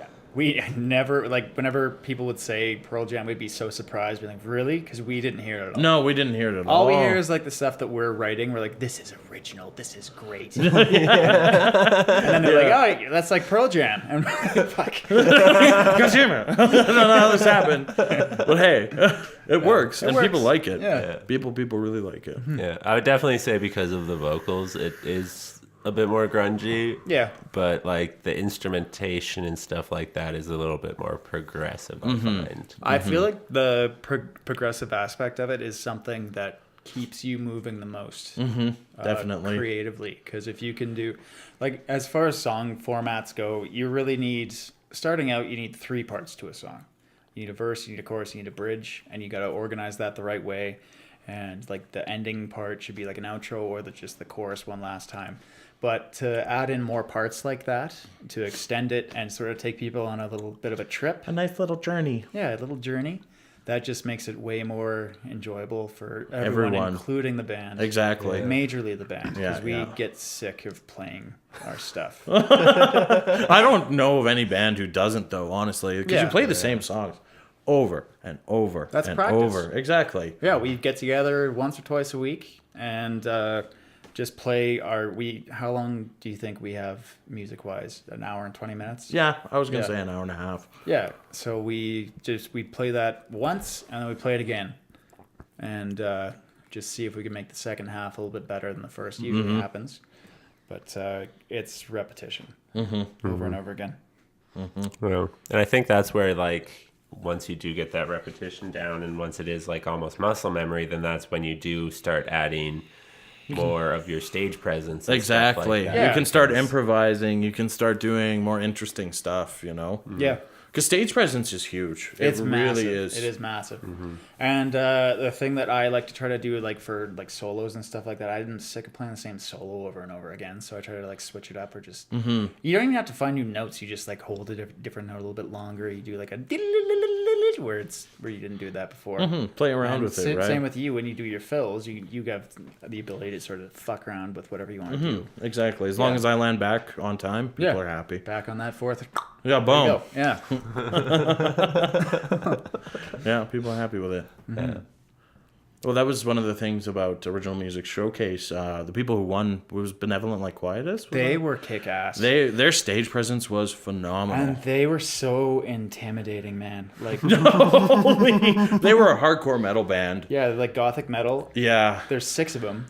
Speaker 4: never, like, whenever people would say Pearl Jam, we'd be so surprised. We'd be like, really? Because we didn't hear it at all.
Speaker 3: No, we didn't hear it at all.
Speaker 4: All we hear is like the stuff that we're writing. We're like, this is original. This is great. And then they're like, oh, that's like Pearl Jam. And we're like, fuck.
Speaker 3: God damn it. I don't know how this happened. But hey, it works. And
Speaker 4: works.
Speaker 3: people like it.
Speaker 4: Yeah.
Speaker 3: People really like it.
Speaker 1: Yeah, I would definitely say because of the vocals, it is a bit more grungy.
Speaker 4: Yeah.
Speaker 1: But like the instrumentation and stuff like that is a little bit more progressive, I find.
Speaker 4: I feel like the progressive aspect of it is something that keeps you moving the most.
Speaker 3: Definitely.
Speaker 4: Creatively. Because if you can do, like, as far as song formats go, you really need, starting out, you need 3 parts to a song. You need a verse, you need a chorus, you need a bridge, and you got to organize that the right way. And like the ending part should be like an outro or just the chorus one last time. But to add in more parts like that, to extend it and sort of take people on a little bit of a trip.
Speaker 3: A nice little journey.
Speaker 4: Yeah, a little journey. That just makes it way more enjoyable for everyone. Including the band.
Speaker 3: Exactly.
Speaker 4: Majorly the band.
Speaker 3: Yeah,
Speaker 4: Because we
Speaker 3: yeah.
Speaker 4: get sick of playing our stuff.
Speaker 3: I don't know of any band who doesn't, though, honestly. Because
Speaker 4: Yeah.
Speaker 3: you play the same songs over and over
Speaker 4: That's
Speaker 3: and
Speaker 4: practice.
Speaker 3: over. Exactly.
Speaker 4: Yeah, we get together once or twice a week and just play how long do you think we have music wise? An hour and 20 minutes?
Speaker 3: Yeah, I was going to
Speaker 4: Yeah.
Speaker 3: say an hour and a half.
Speaker 4: Yeah. So we play that once and then we play it again. And just see if we can make the second half a little bit better than the first. Usually happens. But it's repetition. Over and over again.
Speaker 1: Well, and I think that's where like once you do get that repetition down and once it is like almost muscle memory, then that's when you do start adding more of your stage presence. And stuff
Speaker 3: Exactly.
Speaker 1: like that.
Speaker 3: You can start improvising. You can start doing more interesting stuff,
Speaker 4: Yeah.
Speaker 3: Because stage presence is huge.
Speaker 4: It's
Speaker 3: it
Speaker 4: massive.
Speaker 3: really is.
Speaker 4: It is massive. And the thing that I like to try to do, like for like solos and stuff like that, I'm sick of playing the same solo over and over again. So I try to like switch it up or just. You don't even have to find new notes. You just like hold a different note a little bit longer. You do like a where where you didn't do that before.
Speaker 3: Play around
Speaker 4: And
Speaker 3: with it, right?
Speaker 4: Same with you when you do your fills. You have the ability to sort of fuck around with whatever you want to do.
Speaker 3: Exactly. As long as I land back on time, people are happy.
Speaker 4: Back on that fourth.
Speaker 3: Yeah, boom.
Speaker 4: Go. Yeah.
Speaker 3: Yeah, people are happy with it.
Speaker 1: Yeah.
Speaker 3: Well, that was one of the things about Original Music Showcase. The people who won was Benevolent Like Quietus.
Speaker 4: They were kick ass.
Speaker 3: Their stage presence was phenomenal.
Speaker 4: And they were so intimidating, man. Like,
Speaker 3: They were a hardcore metal band.
Speaker 4: yeah, like gothic metal.
Speaker 3: Yeah,
Speaker 4: There's 6 of them.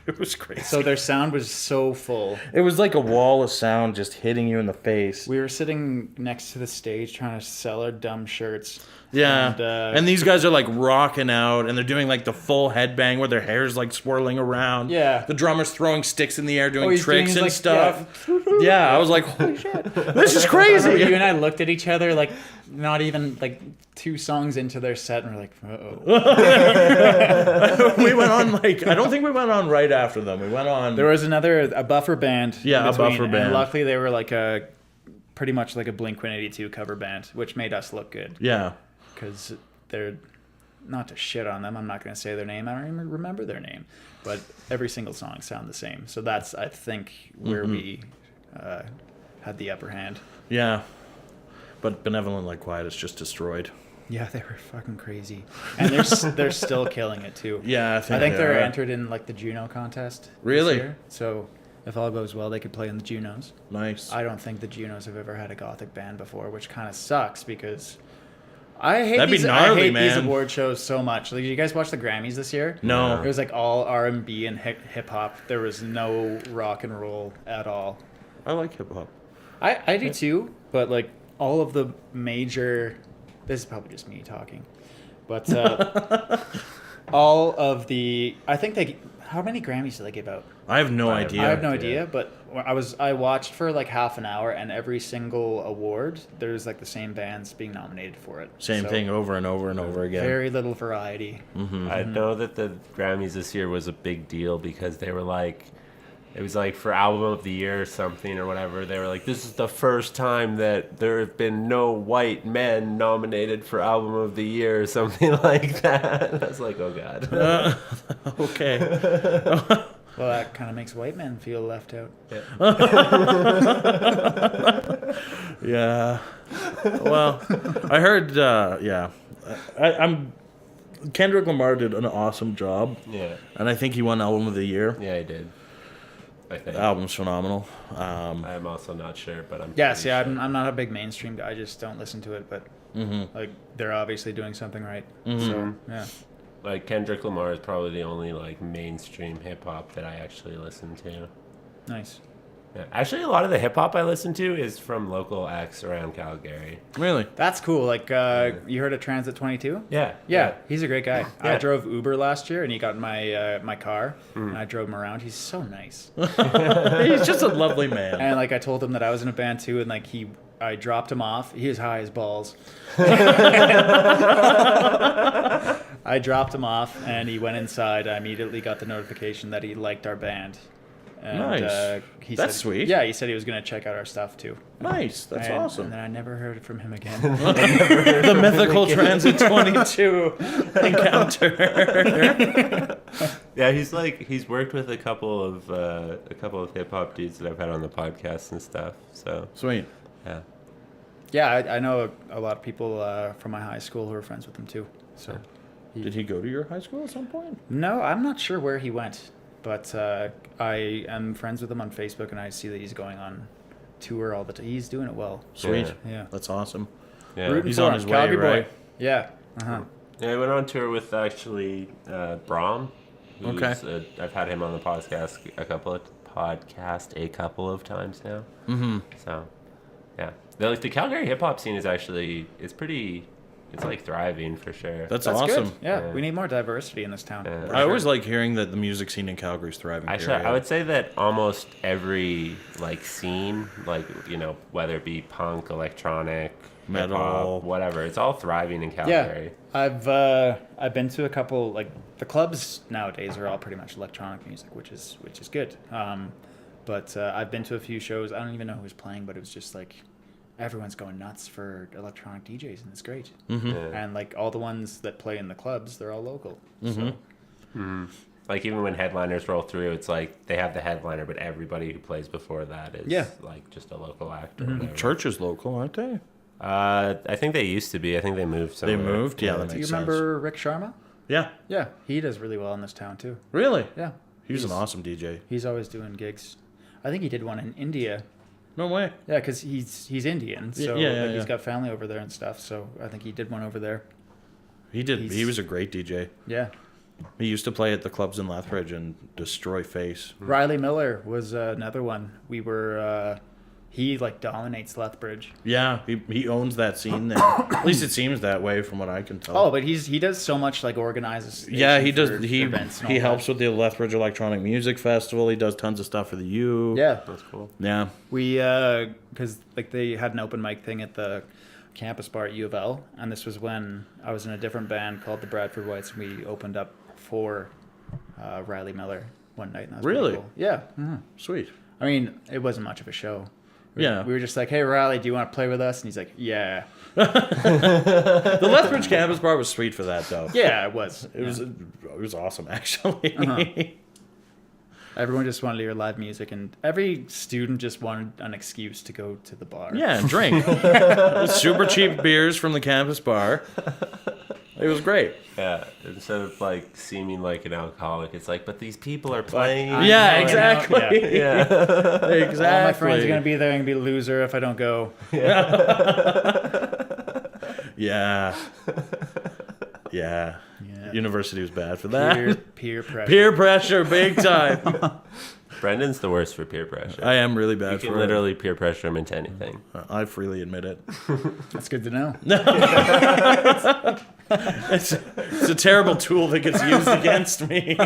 Speaker 3: it was crazy.
Speaker 4: So their sound was so full.
Speaker 3: It was like a wall of sound just hitting you in the face.
Speaker 4: We were sitting next to the stage trying to sell our dumb shirts.
Speaker 3: Yeah, and these guys are like rocking out, and they're doing like the full headbang where their hair's like swirling around.
Speaker 4: Yeah.
Speaker 3: The drummer's throwing sticks in the air, doing
Speaker 4: he's
Speaker 3: tricks
Speaker 4: doing
Speaker 3: and
Speaker 4: his,
Speaker 3: stuff. Yeah, I was like, holy shit, this is crazy.
Speaker 4: You and I looked at each other like not even like 2 songs into their set, and we're like, uh-oh.
Speaker 3: We went on like, I don't think we went on right after them. We went on.
Speaker 4: There was a buffer band.
Speaker 3: Yeah,
Speaker 4: in
Speaker 3: a
Speaker 4: between,
Speaker 3: buffer
Speaker 4: and
Speaker 3: band.
Speaker 4: luckily, they were like pretty much like a Blink-182 cover band, which made us look good.
Speaker 3: Yeah.
Speaker 4: Because they're, not to shit on them, I'm not going to say their name. I don't even remember their name. But every single song sound the same. So that's, I think, where we had the upper hand.
Speaker 3: Yeah. But Benevolent Like Quietus just destroyed.
Speaker 4: Yeah, they were fucking crazy. And they're still killing it, too.
Speaker 3: Yeah,
Speaker 4: I think
Speaker 3: they
Speaker 4: they're
Speaker 3: are.
Speaker 4: entered in like the Juno contest.
Speaker 3: Really?
Speaker 4: This year. So if all goes well, they could play in the Junos.
Speaker 3: Nice.
Speaker 4: I don't think the Junos have ever had a gothic band before, which kind of sucks because I hate
Speaker 3: That'd be
Speaker 4: these.
Speaker 3: gnarly,
Speaker 4: I hate these
Speaker 3: man.
Speaker 4: award shows so much. Like, did you guys watch the Grammys this year?
Speaker 3: No.
Speaker 4: It was like all R&B and hip hop. There was no rock and roll at all.
Speaker 3: I like hip hop.
Speaker 4: I do too, but like all of the major. This is probably just me talking, but all of the. I think they. How many Grammys did they give out?
Speaker 3: I have no idea.
Speaker 4: I have no idea, but I watched for like half an hour, and every single award, there's like the same bands being nominated for it.
Speaker 3: Same
Speaker 4: So,
Speaker 3: thing over and over and over again.
Speaker 4: Very little variety.
Speaker 1: I know that the Grammys this year was a big deal because they were like, it was like for album of the year or something or whatever. They were like, this is the first time that there have been no white men nominated for album of the year or something like that. I was like, oh God.
Speaker 3: Okay.
Speaker 4: Well, that kind of makes white men feel left out.
Speaker 3: Yeah. Well, I heard, yeah. I'm Kendrick Lamar did an awesome job.
Speaker 1: Yeah.
Speaker 3: And I think he won Album of the Year.
Speaker 1: Yeah, I did. I think.
Speaker 3: The album's phenomenal.
Speaker 1: I'm also not sure, but I'm
Speaker 4: Yeah,
Speaker 1: pretty
Speaker 4: see,
Speaker 1: sure.
Speaker 4: I'm not a big mainstream guy. I just don't listen to it, but like they're obviously doing something right. So yeah.
Speaker 1: Like Kendrick Lamar is probably the only like mainstream hip hop that I actually listen to.
Speaker 4: Nice.
Speaker 1: Yeah. Actually, a lot of the hip hop I listen to is from local acts around Calgary.
Speaker 3: Really?
Speaker 4: That's cool. Like, you heard of Transit 22?
Speaker 1: Yeah.
Speaker 4: Yeah, he's a great guy. I
Speaker 1: Yeah.
Speaker 4: drove Uber last year, and he got in my car, and I drove him around. He's so nice.
Speaker 3: He's just a lovely man.
Speaker 4: And like I told him that I was in a band too, and like I dropped him off. He was high as balls. I dropped him off, and he went inside. I immediately got the notification that he liked our band. And,
Speaker 3: Nice.
Speaker 4: He
Speaker 3: That's
Speaker 4: said,
Speaker 3: sweet.
Speaker 4: Yeah, he said he was going to check out our stuff too.
Speaker 3: Nice. That's
Speaker 4: And
Speaker 3: awesome.
Speaker 4: then I never heard from him again.
Speaker 3: The mythical Transit 22 encounter.
Speaker 1: Yeah, he's worked with a couple of hip hop dudes that I've had on the podcast and stuff. So
Speaker 3: Sweet.
Speaker 1: yeah.
Speaker 4: Yeah, I know a lot of people from my high school who are friends with him too. So
Speaker 3: Did he go to your high school at some point?
Speaker 4: no, I'm not sure where he went, but I am friends with him on Facebook, and I see that he's going on tour all the time. He's doing it well.
Speaker 3: Sweet.
Speaker 4: Yeah.
Speaker 3: That's awesome.
Speaker 1: Yeah.
Speaker 4: Rooting
Speaker 3: He's
Speaker 4: for
Speaker 3: on
Speaker 4: him.
Speaker 3: his way,
Speaker 4: Calgary
Speaker 3: right?
Speaker 4: boy. Yeah. Uh-huh.
Speaker 1: Yeah, I went on tour with actually Brahm. who's,
Speaker 3: Okay.
Speaker 1: I've had him on the podcast a couple of times now. Mm-hmm. So, yeah, the Calgary hip hop scene is actually it's like thriving for sure.
Speaker 3: That's
Speaker 4: That's
Speaker 3: awesome.
Speaker 4: good. Yeah,
Speaker 1: Yeah.
Speaker 4: we need more diversity in this town.
Speaker 1: Yeah.
Speaker 4: for
Speaker 3: I always
Speaker 4: sure.
Speaker 3: like hearing that the music scene in Calgary is thriving.
Speaker 1: Actually,
Speaker 3: period.
Speaker 1: I would say that almost every like scene, like whether it be punk, electronic,
Speaker 3: Metal.
Speaker 1: hip-hop, whatever, it's all thriving in Calgary.
Speaker 4: Yeah, I've been to a couple, like the clubs nowadays are all pretty much electronic music, which is good. But I've been to a few shows. I don't even know who was playing, but it was just like everyone's going nuts for electronic DJs, and it's great.
Speaker 3: Mm-hmm.
Speaker 1: Yeah.
Speaker 4: And like all the ones that play in the clubs, they're all local.
Speaker 3: Mm-hmm.
Speaker 4: So
Speaker 1: Like even when headliners roll through, it's like they have the headliner, but everybody who plays before that is like just a local act or whatever.
Speaker 3: Church is local, aren't they?
Speaker 1: I think they used to be. I think they moved
Speaker 3: They
Speaker 1: somewhere.
Speaker 3: moved? Yeah, that
Speaker 4: do you
Speaker 3: makes
Speaker 4: remember Rick Sharma?
Speaker 3: Yeah.
Speaker 4: Yeah, he does really well in this town too.
Speaker 3: Really?
Speaker 4: Yeah,
Speaker 3: He's an awesome DJ.
Speaker 4: he's always doing gigs. I think he did one in India.
Speaker 3: No way.
Speaker 4: Yeah, because he's Indian, so
Speaker 3: yeah,
Speaker 4: like, he's
Speaker 3: yeah.
Speaker 4: got family over there and stuff. So I think he did one over there.
Speaker 3: He did.
Speaker 4: He's-
Speaker 3: He was a great DJ.
Speaker 4: Yeah.
Speaker 3: He used to play at the clubs in Lethbridge and destroy face.
Speaker 4: Riley Miller was another one. We were. He like dominates Lethbridge.
Speaker 3: Yeah, he owns that scene there. At least it seems that way from what I can tell.
Speaker 4: Oh, but he does so much like organizes.
Speaker 3: yeah, he does.
Speaker 4: for
Speaker 3: He
Speaker 4: events and
Speaker 3: he
Speaker 4: all
Speaker 3: helps
Speaker 4: that.
Speaker 3: with the Lethbridge Electronic Music Festival. He does tons of stuff for the U.
Speaker 4: Yeah,
Speaker 1: That's cool.
Speaker 3: Yeah.
Speaker 4: we because like they had an open mic thing at the campus bar at U of L, and this was when I was in a different band called the Bradford Whites, and we opened up for Riley Miller one night. And that was pretty
Speaker 3: Really?
Speaker 4: cool. Yeah. Mhm.
Speaker 3: Sweet.
Speaker 4: I mean, it wasn't much of a show.
Speaker 3: Yeah.
Speaker 4: We were just like, hey, Riley, do you want to play with us? And he's like, yeah.
Speaker 3: The Lethbridge campus bar was sweet for that though.
Speaker 4: Yeah, it was.
Speaker 3: It was awesome actually.
Speaker 4: Uh-huh. Everyone just wanted to hear live music, and every student just wanted an excuse to go to the bar.
Speaker 3: Yeah, and drink. Super cheap beers from the campus bar. It was great.
Speaker 1: Yeah, instead of like seeming like an alcoholic, it's like, but these people are playing.
Speaker 3: Yeah,
Speaker 4: know,
Speaker 3: exactly.
Speaker 1: Yeah.
Speaker 3: Exactly.
Speaker 4: All my friends are going to be there and be a loser if I don't go.
Speaker 3: Yeah. Yeah.
Speaker 4: Yeah.
Speaker 3: University was bad for that.
Speaker 4: Peer pressure.
Speaker 3: Peer pressure, big time.
Speaker 1: Brendan's the worst for peer pressure.
Speaker 3: I am really
Speaker 1: You
Speaker 3: bad
Speaker 1: can
Speaker 3: for
Speaker 1: literally peer pressure him into anything.
Speaker 3: it. I freely admit it.
Speaker 4: That's good to know.
Speaker 3: It's a terrible tool that gets used against me.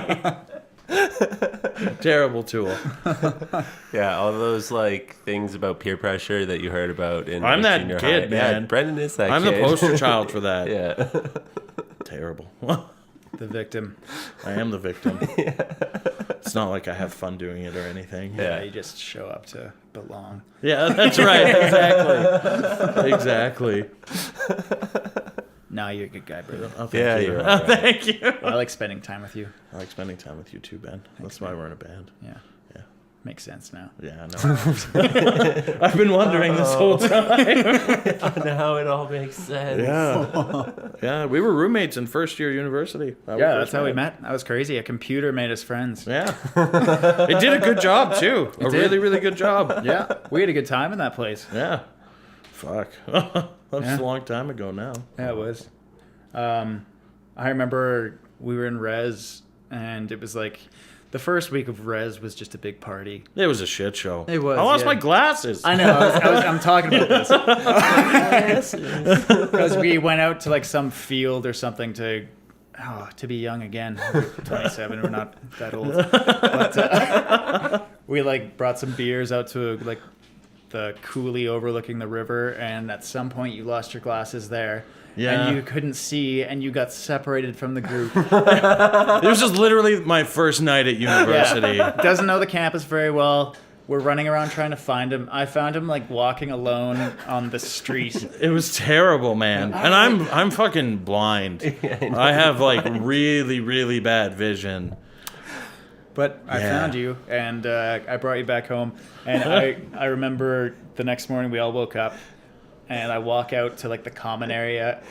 Speaker 3: Terrible tool.
Speaker 1: Yeah, all those like things about peer pressure that you heard about in
Speaker 3: I'm
Speaker 1: like,
Speaker 3: that
Speaker 1: junior
Speaker 3: kid,
Speaker 1: high.
Speaker 3: man.
Speaker 1: Yeah, Brendan is that
Speaker 3: I'm
Speaker 1: kid.
Speaker 3: the poster child for that.
Speaker 1: Yeah.
Speaker 3: Terrible.
Speaker 4: The victim.
Speaker 3: I am the victim. It's not like I have fun doing it or anything.
Speaker 4: Yeah, you just show up to belong.
Speaker 3: Yeah, that's right. Exactly.
Speaker 4: No, you're a good guy, brother.
Speaker 3: Oh, thank
Speaker 1: Yeah,
Speaker 3: you.
Speaker 1: you're all right.
Speaker 3: Thank you.
Speaker 4: I like spending time with you.
Speaker 3: I like spending time with you too, Ben. That's why we're in a band.
Speaker 4: Yeah.
Speaker 3: Yeah.
Speaker 4: Makes sense now.
Speaker 3: Yeah, I know. I've been wondering this whole time.
Speaker 1: Now it all makes sense.
Speaker 3: Yeah. Yeah, we were roommates in first year university.
Speaker 4: Yeah, that's how we met. That was crazy. A computer made us friends.
Speaker 3: Yeah. It did a good job, too. A really, really good job.
Speaker 4: Yeah, we had a good time in that place.
Speaker 3: Yeah. Fuck. That's a long time ago now.
Speaker 4: Yeah, it was. I remember we were in Res, and it was like the first week of Res was just a big party.
Speaker 3: It was a shit show.
Speaker 4: It was,
Speaker 3: I lost
Speaker 4: yeah.
Speaker 3: my glasses.
Speaker 4: I know. I'm talking about this because we went out to like some field or something to be young again. We're 27. We're not that old, but we like brought some beers out to like the coulee overlooking the river, and at some point you lost your glasses there.
Speaker 3: Yeah.
Speaker 4: And you couldn't see, and you got separated from the group.
Speaker 3: It was just literally my first night at university.
Speaker 4: Doesn't know the campus very well. We're running around trying to find him. I found him like walking alone on the street.
Speaker 3: It was terrible, man. And I'm fucking blind. I have like really, really bad vision.
Speaker 4: But I
Speaker 3: Yeah.
Speaker 4: found you, and I brought you back home. And I remember the next morning we all woke up, and I walk out to like the common area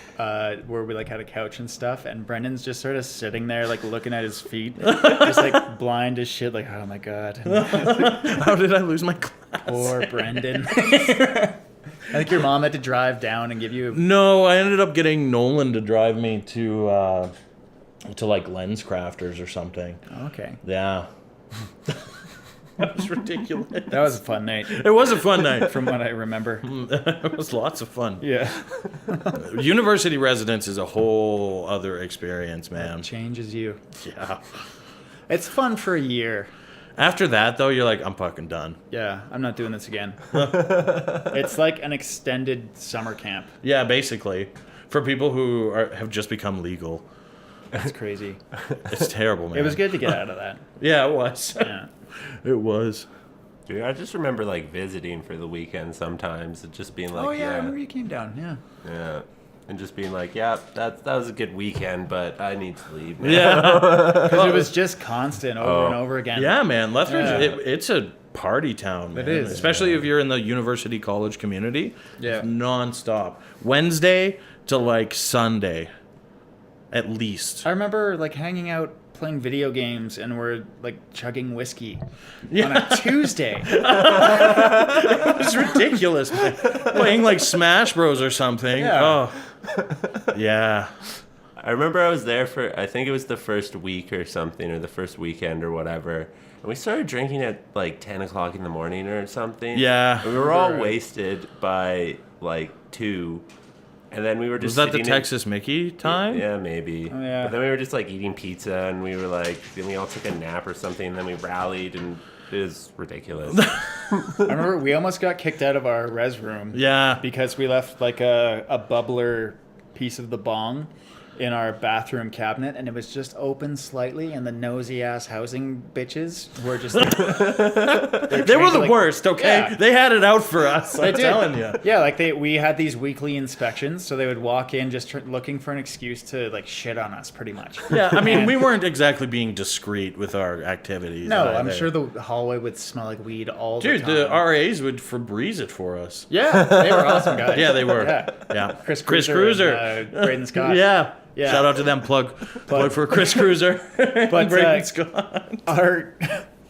Speaker 4: where we like had a couch and stuff, and Brendan's just sort of sitting there like looking at his feet, just like blind as shit, like, oh my god.
Speaker 3: How did I lose my glasses?
Speaker 4: Poor Brendan. I think your mom had to drive down and give you.
Speaker 3: No, I ended up getting Nolan to drive me to like Lens Crafters or something.
Speaker 4: Okay.
Speaker 3: Yeah. That was ridiculous.
Speaker 4: That was a fun night,
Speaker 3: It was a fun night.
Speaker 4: from what I remember.
Speaker 3: It was lots of fun.
Speaker 4: Yeah.
Speaker 3: University residence is a whole other experience, man.
Speaker 4: Changes you.
Speaker 3: Yeah.
Speaker 4: It's fun for a year.
Speaker 3: After that, though, you're like, I'm fucking done.
Speaker 4: Yeah, I'm not doing this again. It's like an extended summer camp.
Speaker 3: Yeah, basically. For people who have just become legal.
Speaker 4: That's crazy.
Speaker 3: It's terrible, man.
Speaker 4: It was good to get out of that.
Speaker 3: Yeah, it was.
Speaker 4: Yeah.
Speaker 3: It was.
Speaker 1: Dude, I just remember like visiting for the weekend sometimes, and just being like,
Speaker 4: I remember you came down.
Speaker 1: yeah, and just being like, yeah, that was a good weekend, but I need to leave now.
Speaker 3: Yeah.
Speaker 4: Because it was just constant over and over again.
Speaker 3: Yeah, man. Lethbridge,
Speaker 4: Yeah.
Speaker 3: it's a party town, man.
Speaker 4: It is.
Speaker 3: Especially if you're in the university college community.
Speaker 4: Yeah.
Speaker 3: It's nonstop. Wednesday to like Sunday, at least.
Speaker 4: I remember like hanging out playing video games and we're like chugging whiskey on a Tuesday.
Speaker 3: It was ridiculous. Man. Playing like Smash Bros or something.
Speaker 4: Yeah.
Speaker 3: Oh. Yeah.
Speaker 1: I remember I was there for, I think it was the first week or something, or the first weekend or whatever. And we started drinking at like 10 o'clock in the morning or something.
Speaker 3: Yeah.
Speaker 1: And we were all wasted by like 2. And then we were just
Speaker 3: Was that the
Speaker 1: sitting
Speaker 3: Texas Mickey time?
Speaker 1: Yeah, maybe.
Speaker 4: Oh, yeah.
Speaker 1: But then we were just like eating pizza, and we were like, then we all took a nap or something, and then we rallied, and it was ridiculous.
Speaker 4: I remember we almost got kicked out of our res room.
Speaker 3: Yeah.
Speaker 4: Because we left like a bubbler piece of the bong in our bathroom cabinet, and it was just open slightly, and the nosy ass housing bitches were just
Speaker 3: They were the worst, okay?
Speaker 4: Yeah.
Speaker 3: They had it out for us, I'm
Speaker 4: did.
Speaker 3: telling you.
Speaker 4: Yeah, like we had these weekly inspections, so they would walk in just looking for an excuse to like shit on us, pretty much.
Speaker 3: Yeah, I mean,
Speaker 4: And-
Speaker 3: we weren't exactly being discreet with our activities.
Speaker 4: No,
Speaker 3: either.
Speaker 4: I'm sure the hallway would smell like weed all
Speaker 3: Dude,
Speaker 4: the
Speaker 3: the
Speaker 4: time.
Speaker 3: RAs would Febreze it for us.
Speaker 4: Yeah, they were awesome guys.
Speaker 3: Yeah, they were.
Speaker 4: Yeah.
Speaker 3: Yeah.
Speaker 4: Chris
Speaker 3: Cruiser.
Speaker 4: and, Braden Scott.
Speaker 3: Yeah.
Speaker 4: Yeah.
Speaker 3: Shout out to them. Plug for Chris Cruiser.
Speaker 4: But
Speaker 3: Braden Scott.
Speaker 4: our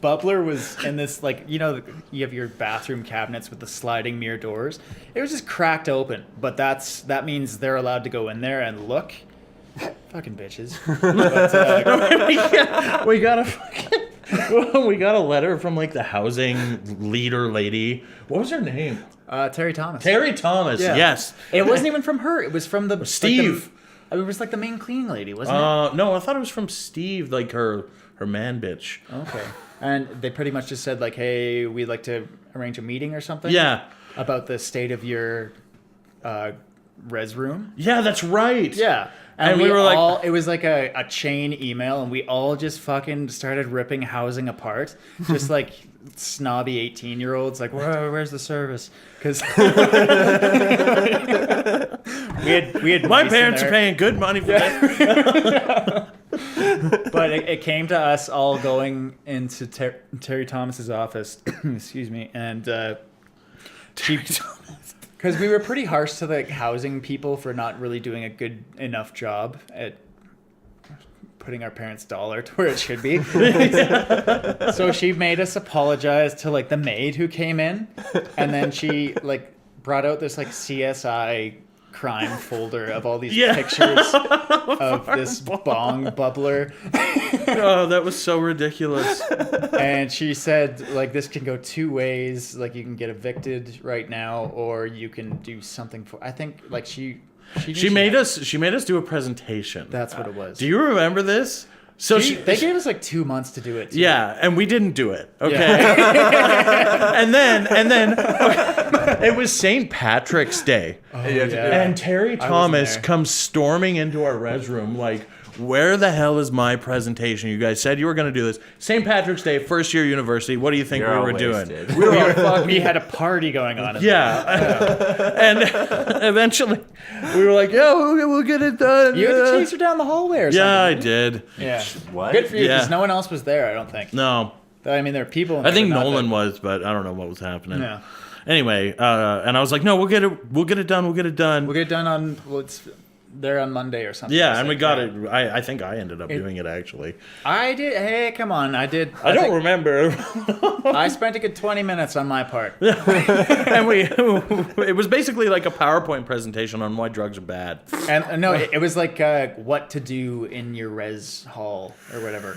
Speaker 4: bubbler was in this, like, you know, you have your bathroom cabinets with the sliding mirror doors. It was just cracked open, but that means they're allowed to go in there and look. Fucking bitches. But,
Speaker 3: we got a fucking, we got a letter from like the housing leader lady. What was her name?
Speaker 4: Terry Thomas.
Speaker 3: Terry Thomas.
Speaker 4: Yeah.
Speaker 3: Yes.
Speaker 4: It wasn't even from her. It was from the
Speaker 3: Steve.
Speaker 4: It was like the main cleaning lady, wasn't
Speaker 3: No, I thought it was from Steve, like her man bitch.
Speaker 4: it? Okay. And they pretty much just said like, "Hey, we'd like to arrange a meeting or something."
Speaker 3: Yeah.
Speaker 4: About the state of your res room.
Speaker 3: Yeah, that's right.
Speaker 4: Yeah.
Speaker 3: And we were like-
Speaker 4: all, it was like a chain email, and we all just fucking started ripping housing apart. Just like snobby 18-year-olds, like, where's the service? Because we had
Speaker 3: My
Speaker 4: mice in
Speaker 3: parents are
Speaker 4: there.
Speaker 3: paying good money for that.
Speaker 4: But it came to us all going into Terry Thomas's office. Excuse me, and because we were pretty harsh to the housing people for not really doing a good enough job at putting our parents' dollar to where it should be. So she made us apologize to like the maid who came in, and then she like brought out this like CSI crime folder of all these pictures of this bong bubbler.
Speaker 3: Oh, that was so ridiculous.
Speaker 4: And she said, like, this can go 2 ways. Like, you can get evicted right now, or you can do something for. I think, like, she
Speaker 3: She made us do a presentation.
Speaker 4: That's what it was.
Speaker 3: Do you remember this? So
Speaker 4: they gave us like 2 months to do it. Too.
Speaker 3: yeah, and we didn't do it. Okay.
Speaker 4: Yeah.
Speaker 3: and then it was St. Patrick's Day.
Speaker 4: Yeah.
Speaker 3: And Terry Thomas
Speaker 4: there.
Speaker 3: comes storming into our res room like, where the hell is my presentation? You guys said you were going to do this. St. Patrick's Day, first year university. What do you think
Speaker 1: You're
Speaker 3: we
Speaker 1: all
Speaker 3: were
Speaker 1: wasted.
Speaker 3: doing? We were all fucking...
Speaker 4: We had a party going on.
Speaker 3: Yeah. And eventually we were like, yeah, we'll get it done.
Speaker 4: You had to chase her down the hallway or something.
Speaker 3: Yeah, I
Speaker 4: didn't
Speaker 3: did.
Speaker 4: you? Yeah.
Speaker 1: What?
Speaker 4: Good for you, because
Speaker 3: Yeah.
Speaker 4: no one else was there, I don't think.
Speaker 3: No.
Speaker 4: I mean, there are people in
Speaker 3: I
Speaker 4: there,
Speaker 3: think
Speaker 4: but not
Speaker 3: Nolan
Speaker 4: the-
Speaker 3: was, but I don't know what was happening.
Speaker 4: Yeah.
Speaker 3: Anyway, and I was like, no, we'll get it done. We'll get it done.
Speaker 4: We'll get it done on, well, it's there on Monday or something.
Speaker 3: Yeah,
Speaker 4: It's
Speaker 3: and we
Speaker 4: like,
Speaker 3: got
Speaker 4: yeah.
Speaker 3: it. I think I ended up doing it actually.
Speaker 4: I did. Hey, come on. I did.
Speaker 3: I don't
Speaker 4: think-
Speaker 3: remember.
Speaker 4: I spent a good 20 minutes on my part.
Speaker 3: And it was basically like a PowerPoint presentation on why drugs are bad.
Speaker 4: And no, it was like what to do in your res hall or whatever.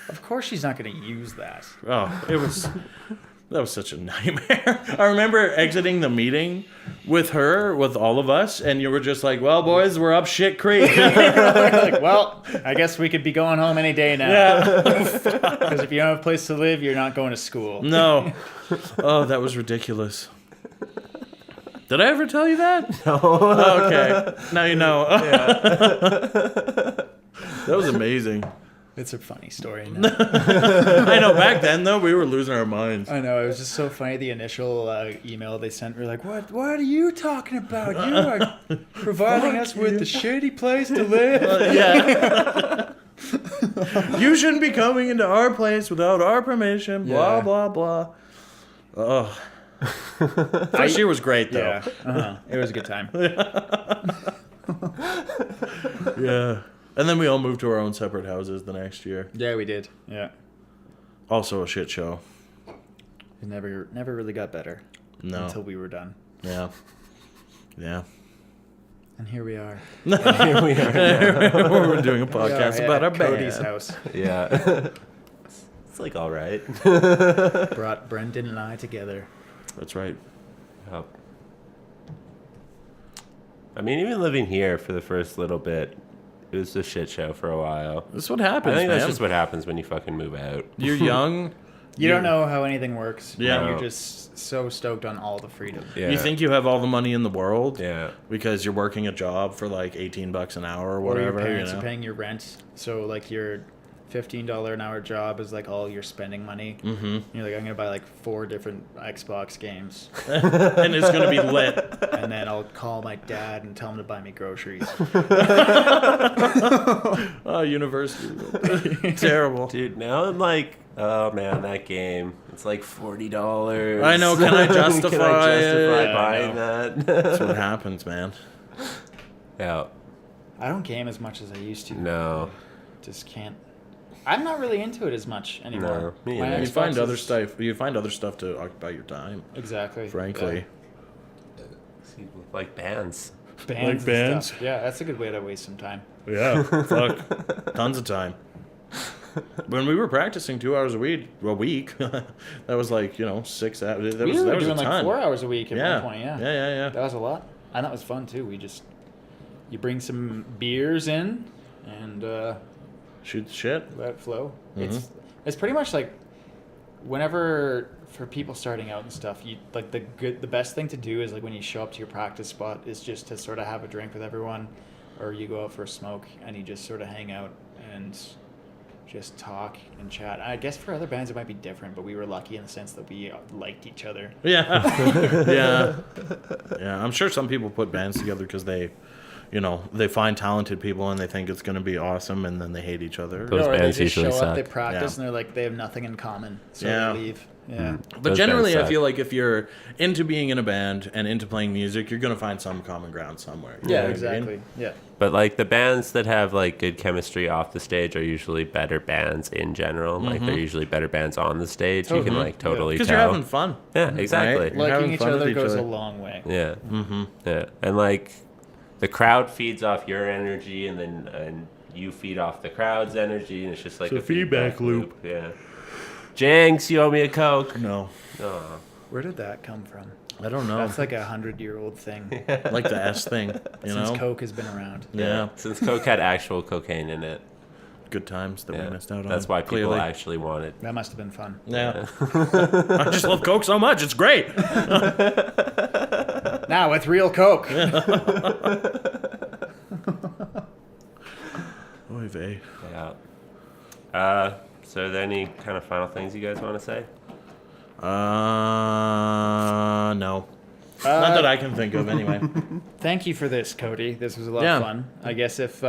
Speaker 4: Of course, she's not going to use that.
Speaker 3: Oh, that was such a nightmare. I remember exiting the meeting with her, with all of us, and you were just like, well, boys, we're up shit creek.
Speaker 4: Like, well, I guess we could be going home any day now.
Speaker 3: Yeah.
Speaker 4: Because if you don't have a place to live, you're not going to school.
Speaker 3: No. Oh, that was ridiculous. Did I ever tell you that? No. Oh, okay. Now you know. That was amazing.
Speaker 4: It's a funny story now.
Speaker 3: I know. Back then, though, we were losing our minds.
Speaker 4: I know, it was just so funny. The initial email they sent, we were like, what are you talking about? You are providing us with the shitty place to live.
Speaker 3: Yeah. You shouldn't be coming into our place without our permission. Blah,
Speaker 4: Yeah.
Speaker 3: blah, blah. Oh. First year was great, though.
Speaker 4: Yeah, it was a good time.
Speaker 3: Yeah. And then we all moved to our own separate houses the next year.
Speaker 4: Yeah, we did. Yeah.
Speaker 3: Also a shit show.
Speaker 4: It never really got better
Speaker 3: No.
Speaker 4: until we were done.
Speaker 3: Yeah. Yeah.
Speaker 4: And here we are.
Speaker 1: Here we are.
Speaker 3: We're doing a podcast about our
Speaker 4: Cody's
Speaker 3: band.
Speaker 4: house.
Speaker 1: Yeah. It's like all right.
Speaker 4: Brought Brendan and I together.
Speaker 3: That's right.
Speaker 1: Yep. I mean, even living here for the first little bit, it was a shit show for a while.
Speaker 3: That's what happens,
Speaker 1: I think that's
Speaker 3: man.
Speaker 1: just what happens when you fucking move out.
Speaker 3: You're young.
Speaker 4: You don't know how anything works.
Speaker 3: Yeah.
Speaker 4: And you're just so stoked on all the freedom.
Speaker 1: Yeah.
Speaker 3: You think you have all the money in the world.
Speaker 1: Yeah.
Speaker 3: Because you're working a job for like $18 an hour or
Speaker 4: Or
Speaker 3: whatever.
Speaker 4: your parents
Speaker 3: you know?
Speaker 4: are paying your rent. So, like, your $15 an hour job is, like, all your spending money. Mm-hmm. You're like, I'm going to buy, like, 4 different Xbox games.
Speaker 3: And it's going to be lit.
Speaker 4: And then I'll call my dad and tell him to buy me groceries.
Speaker 3: Oh, university. Terrible.
Speaker 1: Dude, now I'm like, oh man, that game. It's like $40.
Speaker 3: I know, can I justify
Speaker 1: Can I justify
Speaker 3: it?
Speaker 1: buying that?
Speaker 3: That's what happens, man.
Speaker 1: Yeah.
Speaker 4: I don't game as much as I used to.
Speaker 1: No.
Speaker 4: Just can't. I'm not really into it as much anymore.
Speaker 1: No, me
Speaker 4: My
Speaker 1: either.
Speaker 3: You
Speaker 4: Xbox
Speaker 3: find other
Speaker 4: is-
Speaker 3: stuff. You find other stuff to occupy your time.
Speaker 4: Exactly.
Speaker 3: Frankly.
Speaker 1: See, like bands.
Speaker 4: Yeah. Bands.
Speaker 3: Like
Speaker 4: and
Speaker 3: bands?
Speaker 4: stuff. Yeah, that's a good way to waste some time.
Speaker 3: Yeah. Fuck. Tons of time. When we were practicing 2 hours a week, that was like 6 hours. That
Speaker 4: We
Speaker 3: was,
Speaker 4: were
Speaker 3: that was
Speaker 4: doing
Speaker 3: a
Speaker 4: like
Speaker 3: ton.
Speaker 4: 4 hours a week at
Speaker 3: Yeah.
Speaker 4: one point. Yeah.
Speaker 3: Yeah.
Speaker 4: That was a lot. And that was fun too. You bring some beers in and
Speaker 3: Shoot the shit.
Speaker 4: let it flow.
Speaker 3: Mm-hmm.
Speaker 4: It's pretty much like whenever for people starting out and stuff, you like the best thing to do is like when you show up to your practice spot is just to sort of have a drink with everyone, or you go out for a smoke and you just sort of hang out and just talk and chat. I guess for other bands it might be different, but we were lucky in the sense that we liked each other.
Speaker 3: Yeah. Yeah. I'm sure some people put bands together because they find talented people and they think it's going to be awesome, and then they hate each other.
Speaker 1: Those
Speaker 4: Or they
Speaker 1: bands
Speaker 4: just
Speaker 1: usually
Speaker 4: show up, they
Speaker 1: suck.
Speaker 4: practice,
Speaker 3: Yeah.
Speaker 4: and they're like they have nothing in common, so
Speaker 3: Yeah.
Speaker 4: they leave. Yeah.
Speaker 3: But
Speaker 1: Those
Speaker 3: generally,
Speaker 1: bands
Speaker 3: I
Speaker 1: suck.
Speaker 3: feel like if you're into being in a band and into playing music, you're going to find some common ground somewhere. You know
Speaker 4: Yeah,
Speaker 3: what I mean?
Speaker 4: exactly. Yeah.
Speaker 1: But like the bands that have like good chemistry off the stage are usually better bands in general. Like they're usually better bands on the stage. You can like totally
Speaker 3: Because
Speaker 1: tell.
Speaker 3: you're having fun.
Speaker 1: Yeah, exactly.
Speaker 3: Right? You're having
Speaker 4: Liking each
Speaker 3: fun with
Speaker 4: other
Speaker 3: each
Speaker 4: goes
Speaker 3: other.
Speaker 4: a long way.
Speaker 1: Yeah. Mm-hmm. Yeah. And like the crowd feeds off your energy, and you feed off the crowd's energy, and it's just like
Speaker 3: It's a feedback loop.
Speaker 1: Yeah. Jinx, you owe me a Coke.
Speaker 3: No,
Speaker 1: Oh.
Speaker 4: Where did that come from?
Speaker 3: I don't know.
Speaker 4: That's like a 100-year-old thing
Speaker 3: like the S thing, you
Speaker 4: since
Speaker 3: know?
Speaker 4: Coke has been around.
Speaker 3: Yeah.
Speaker 1: Since Coke had actual cocaine in it.
Speaker 3: Good times that
Speaker 1: Yeah.
Speaker 3: we missed out on.
Speaker 1: That's why people
Speaker 3: clearly.
Speaker 1: actually want it.
Speaker 4: That must have been fun.
Speaker 3: Yeah. I just love Coke so much. It's great.
Speaker 4: Now with real Coke.
Speaker 3: Oy vey.
Speaker 1: Yeah. So are there any kind of final things you guys want to say?
Speaker 3: No. Not that I can think of, anyway.
Speaker 4: Thank you for this, Cody. This was a lot
Speaker 3: Yeah.
Speaker 4: of fun. I guess if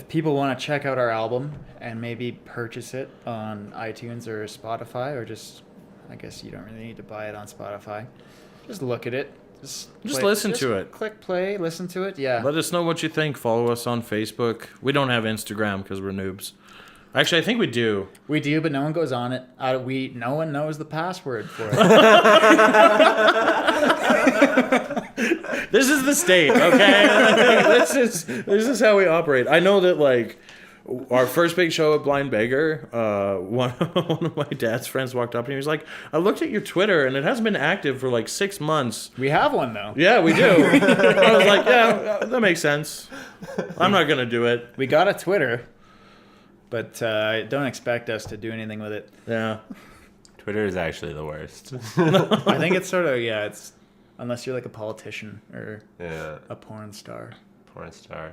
Speaker 4: people want to check out our album and maybe purchase it on iTunes or Spotify, or just, I guess you don't really need to buy it on Spotify. Just look at it. Just
Speaker 3: listen to it.
Speaker 4: Click play, listen to it. Yeah.
Speaker 3: Let us know what you think. Follow us on Facebook. We don't have Instagram because we're noobs. Actually, I think we do.
Speaker 4: We do, but no one goes on it. No one knows the password for it.
Speaker 3: This is the state, okay? this is how we operate. I know that, like, our first big show at Blind Beggar, one of my dad's friends walked up and he was like, I looked at your Twitter and it hasn't been active for like 6 months.
Speaker 4: We have one though.
Speaker 3: Yeah, we do. I was like, yeah, that makes sense. I'm not going to do it.
Speaker 4: We got a Twitter, but don't expect us to do anything with it.
Speaker 3: Yeah.
Speaker 1: Twitter is actually the worst.
Speaker 4: I think it's sort of, it's unless you're like a politician or
Speaker 1: Yeah.
Speaker 4: a porn star.
Speaker 1: Porn star.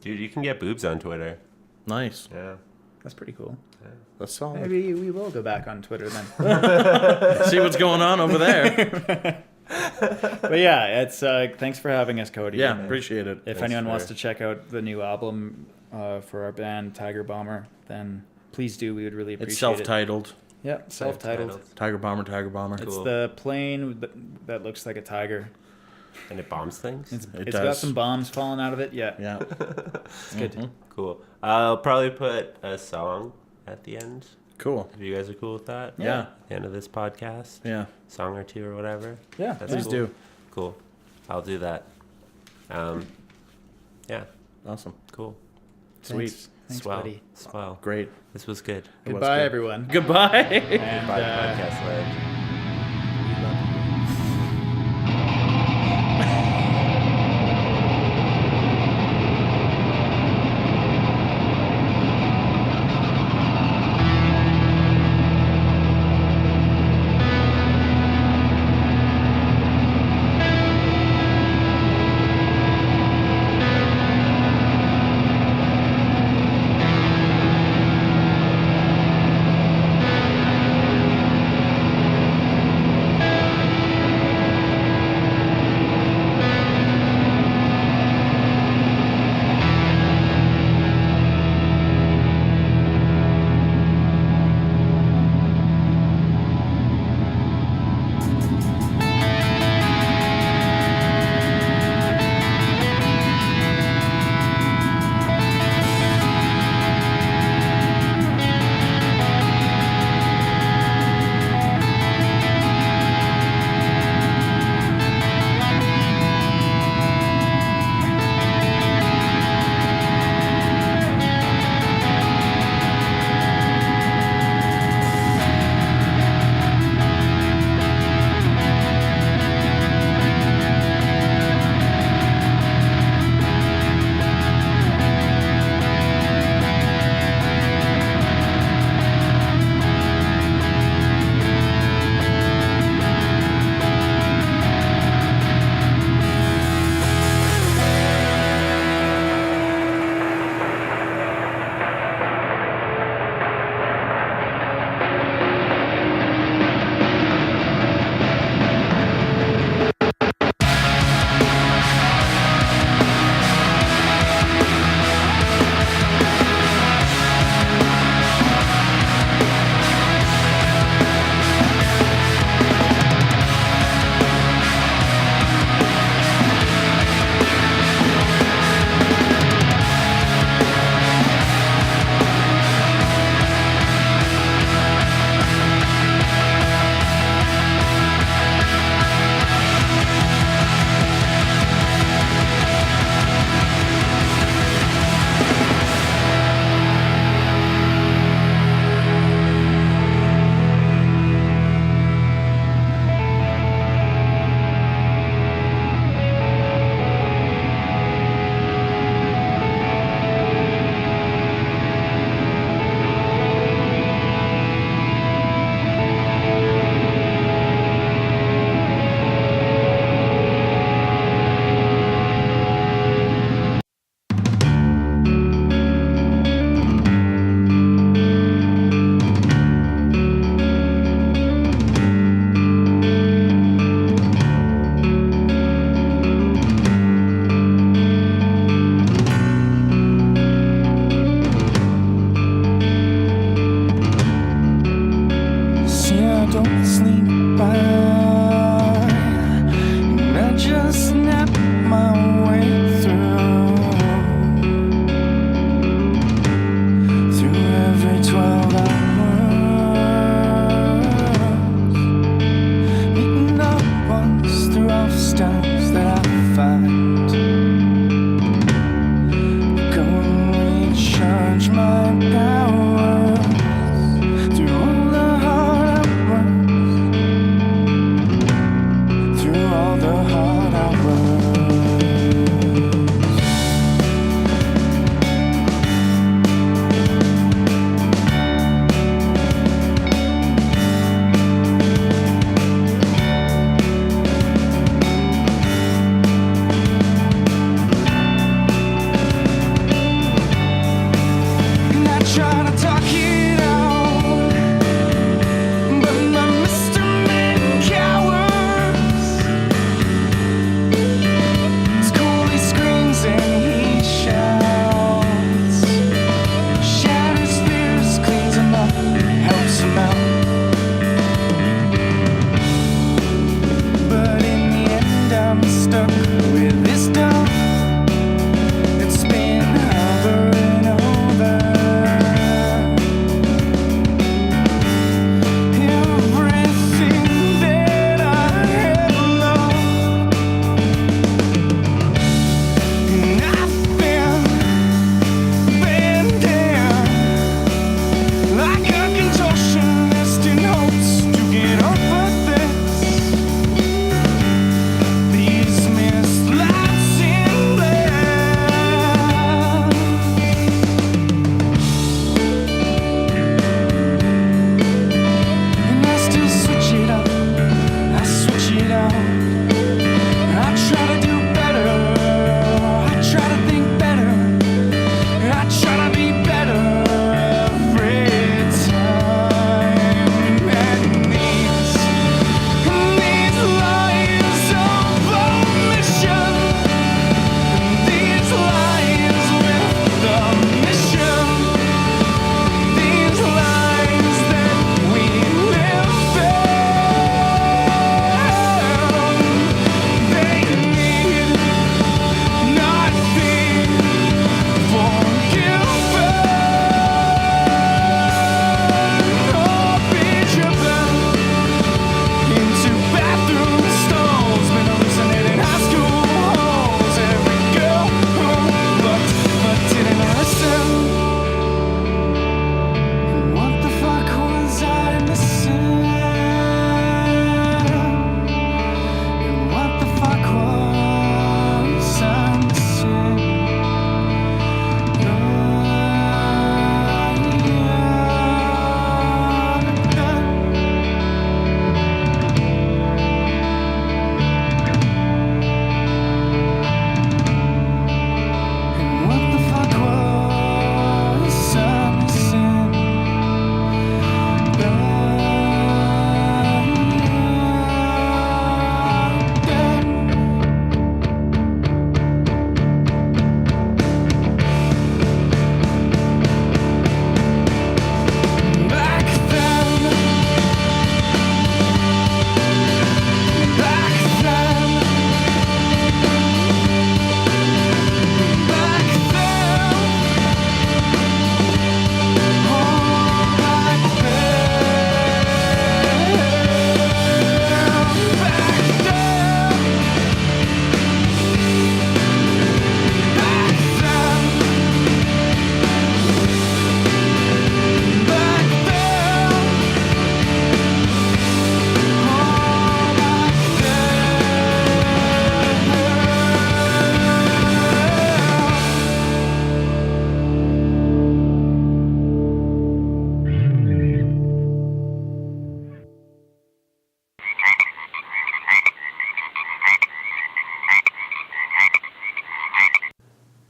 Speaker 1: Dude, you can get boobs on Twitter.
Speaker 3: Nice.
Speaker 1: Yeah.
Speaker 4: That's pretty cool.
Speaker 3: That's solid.
Speaker 4: Maybe we will go back on Twitter then.
Speaker 3: See what's going on over there.
Speaker 4: But yeah, it's thanks for having us, Cody.
Speaker 3: Yeah,
Speaker 4: And
Speaker 3: appreciate it.
Speaker 4: if anyone wants to check out the new album for our band Tiger Bomber, then please do. We would really appreciate
Speaker 3: It's self-titled.
Speaker 4: it. Yeah, self-titled.
Speaker 3: Tiger Bomber, Tiger Bomber.
Speaker 4: It's
Speaker 1: Cool.
Speaker 4: the plane that looks like a tiger.
Speaker 1: And it bombs things?
Speaker 4: It's
Speaker 3: It
Speaker 4: got
Speaker 3: does.
Speaker 4: some bombs falling out of it. Yeah,
Speaker 3: Yeah.
Speaker 4: it's good.
Speaker 1: Cool. I'll probably put a song at the end.
Speaker 3: Cool.
Speaker 1: If you guys are cool with that.
Speaker 3: Yeah.
Speaker 1: At the end of this podcast.
Speaker 3: Yeah.
Speaker 1: Song or two or whatever.
Speaker 4: Yeah,
Speaker 1: That's
Speaker 3: Please
Speaker 1: cool.
Speaker 3: do.
Speaker 1: Cool. I'll do that. Yeah.
Speaker 3: Awesome.
Speaker 1: Cool.
Speaker 3: Sweet.
Speaker 4: Thanks,
Speaker 1: Swell.
Speaker 4: buddy.
Speaker 1: Swell.
Speaker 3: Great.
Speaker 1: This was good.
Speaker 3: was
Speaker 4: Goodbye,
Speaker 3: good.
Speaker 4: everyone.
Speaker 3: Goodbye.
Speaker 4: And,
Speaker 1: Bye, podcast land.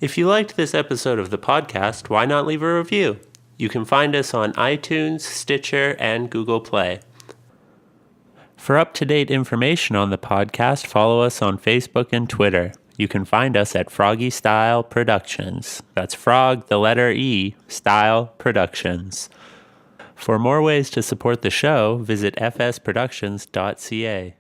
Speaker 1: If you liked this episode of the podcast, why not leave a review? You can find us on iTunes, Stitcher, and Google Play. For up-to-date information on the podcast, follow us on Facebook and Twitter. You can find us at FrogE Style Productions. That's Frog, the letter E, Style Productions. For more ways to support the show, visit fsproductions.ca.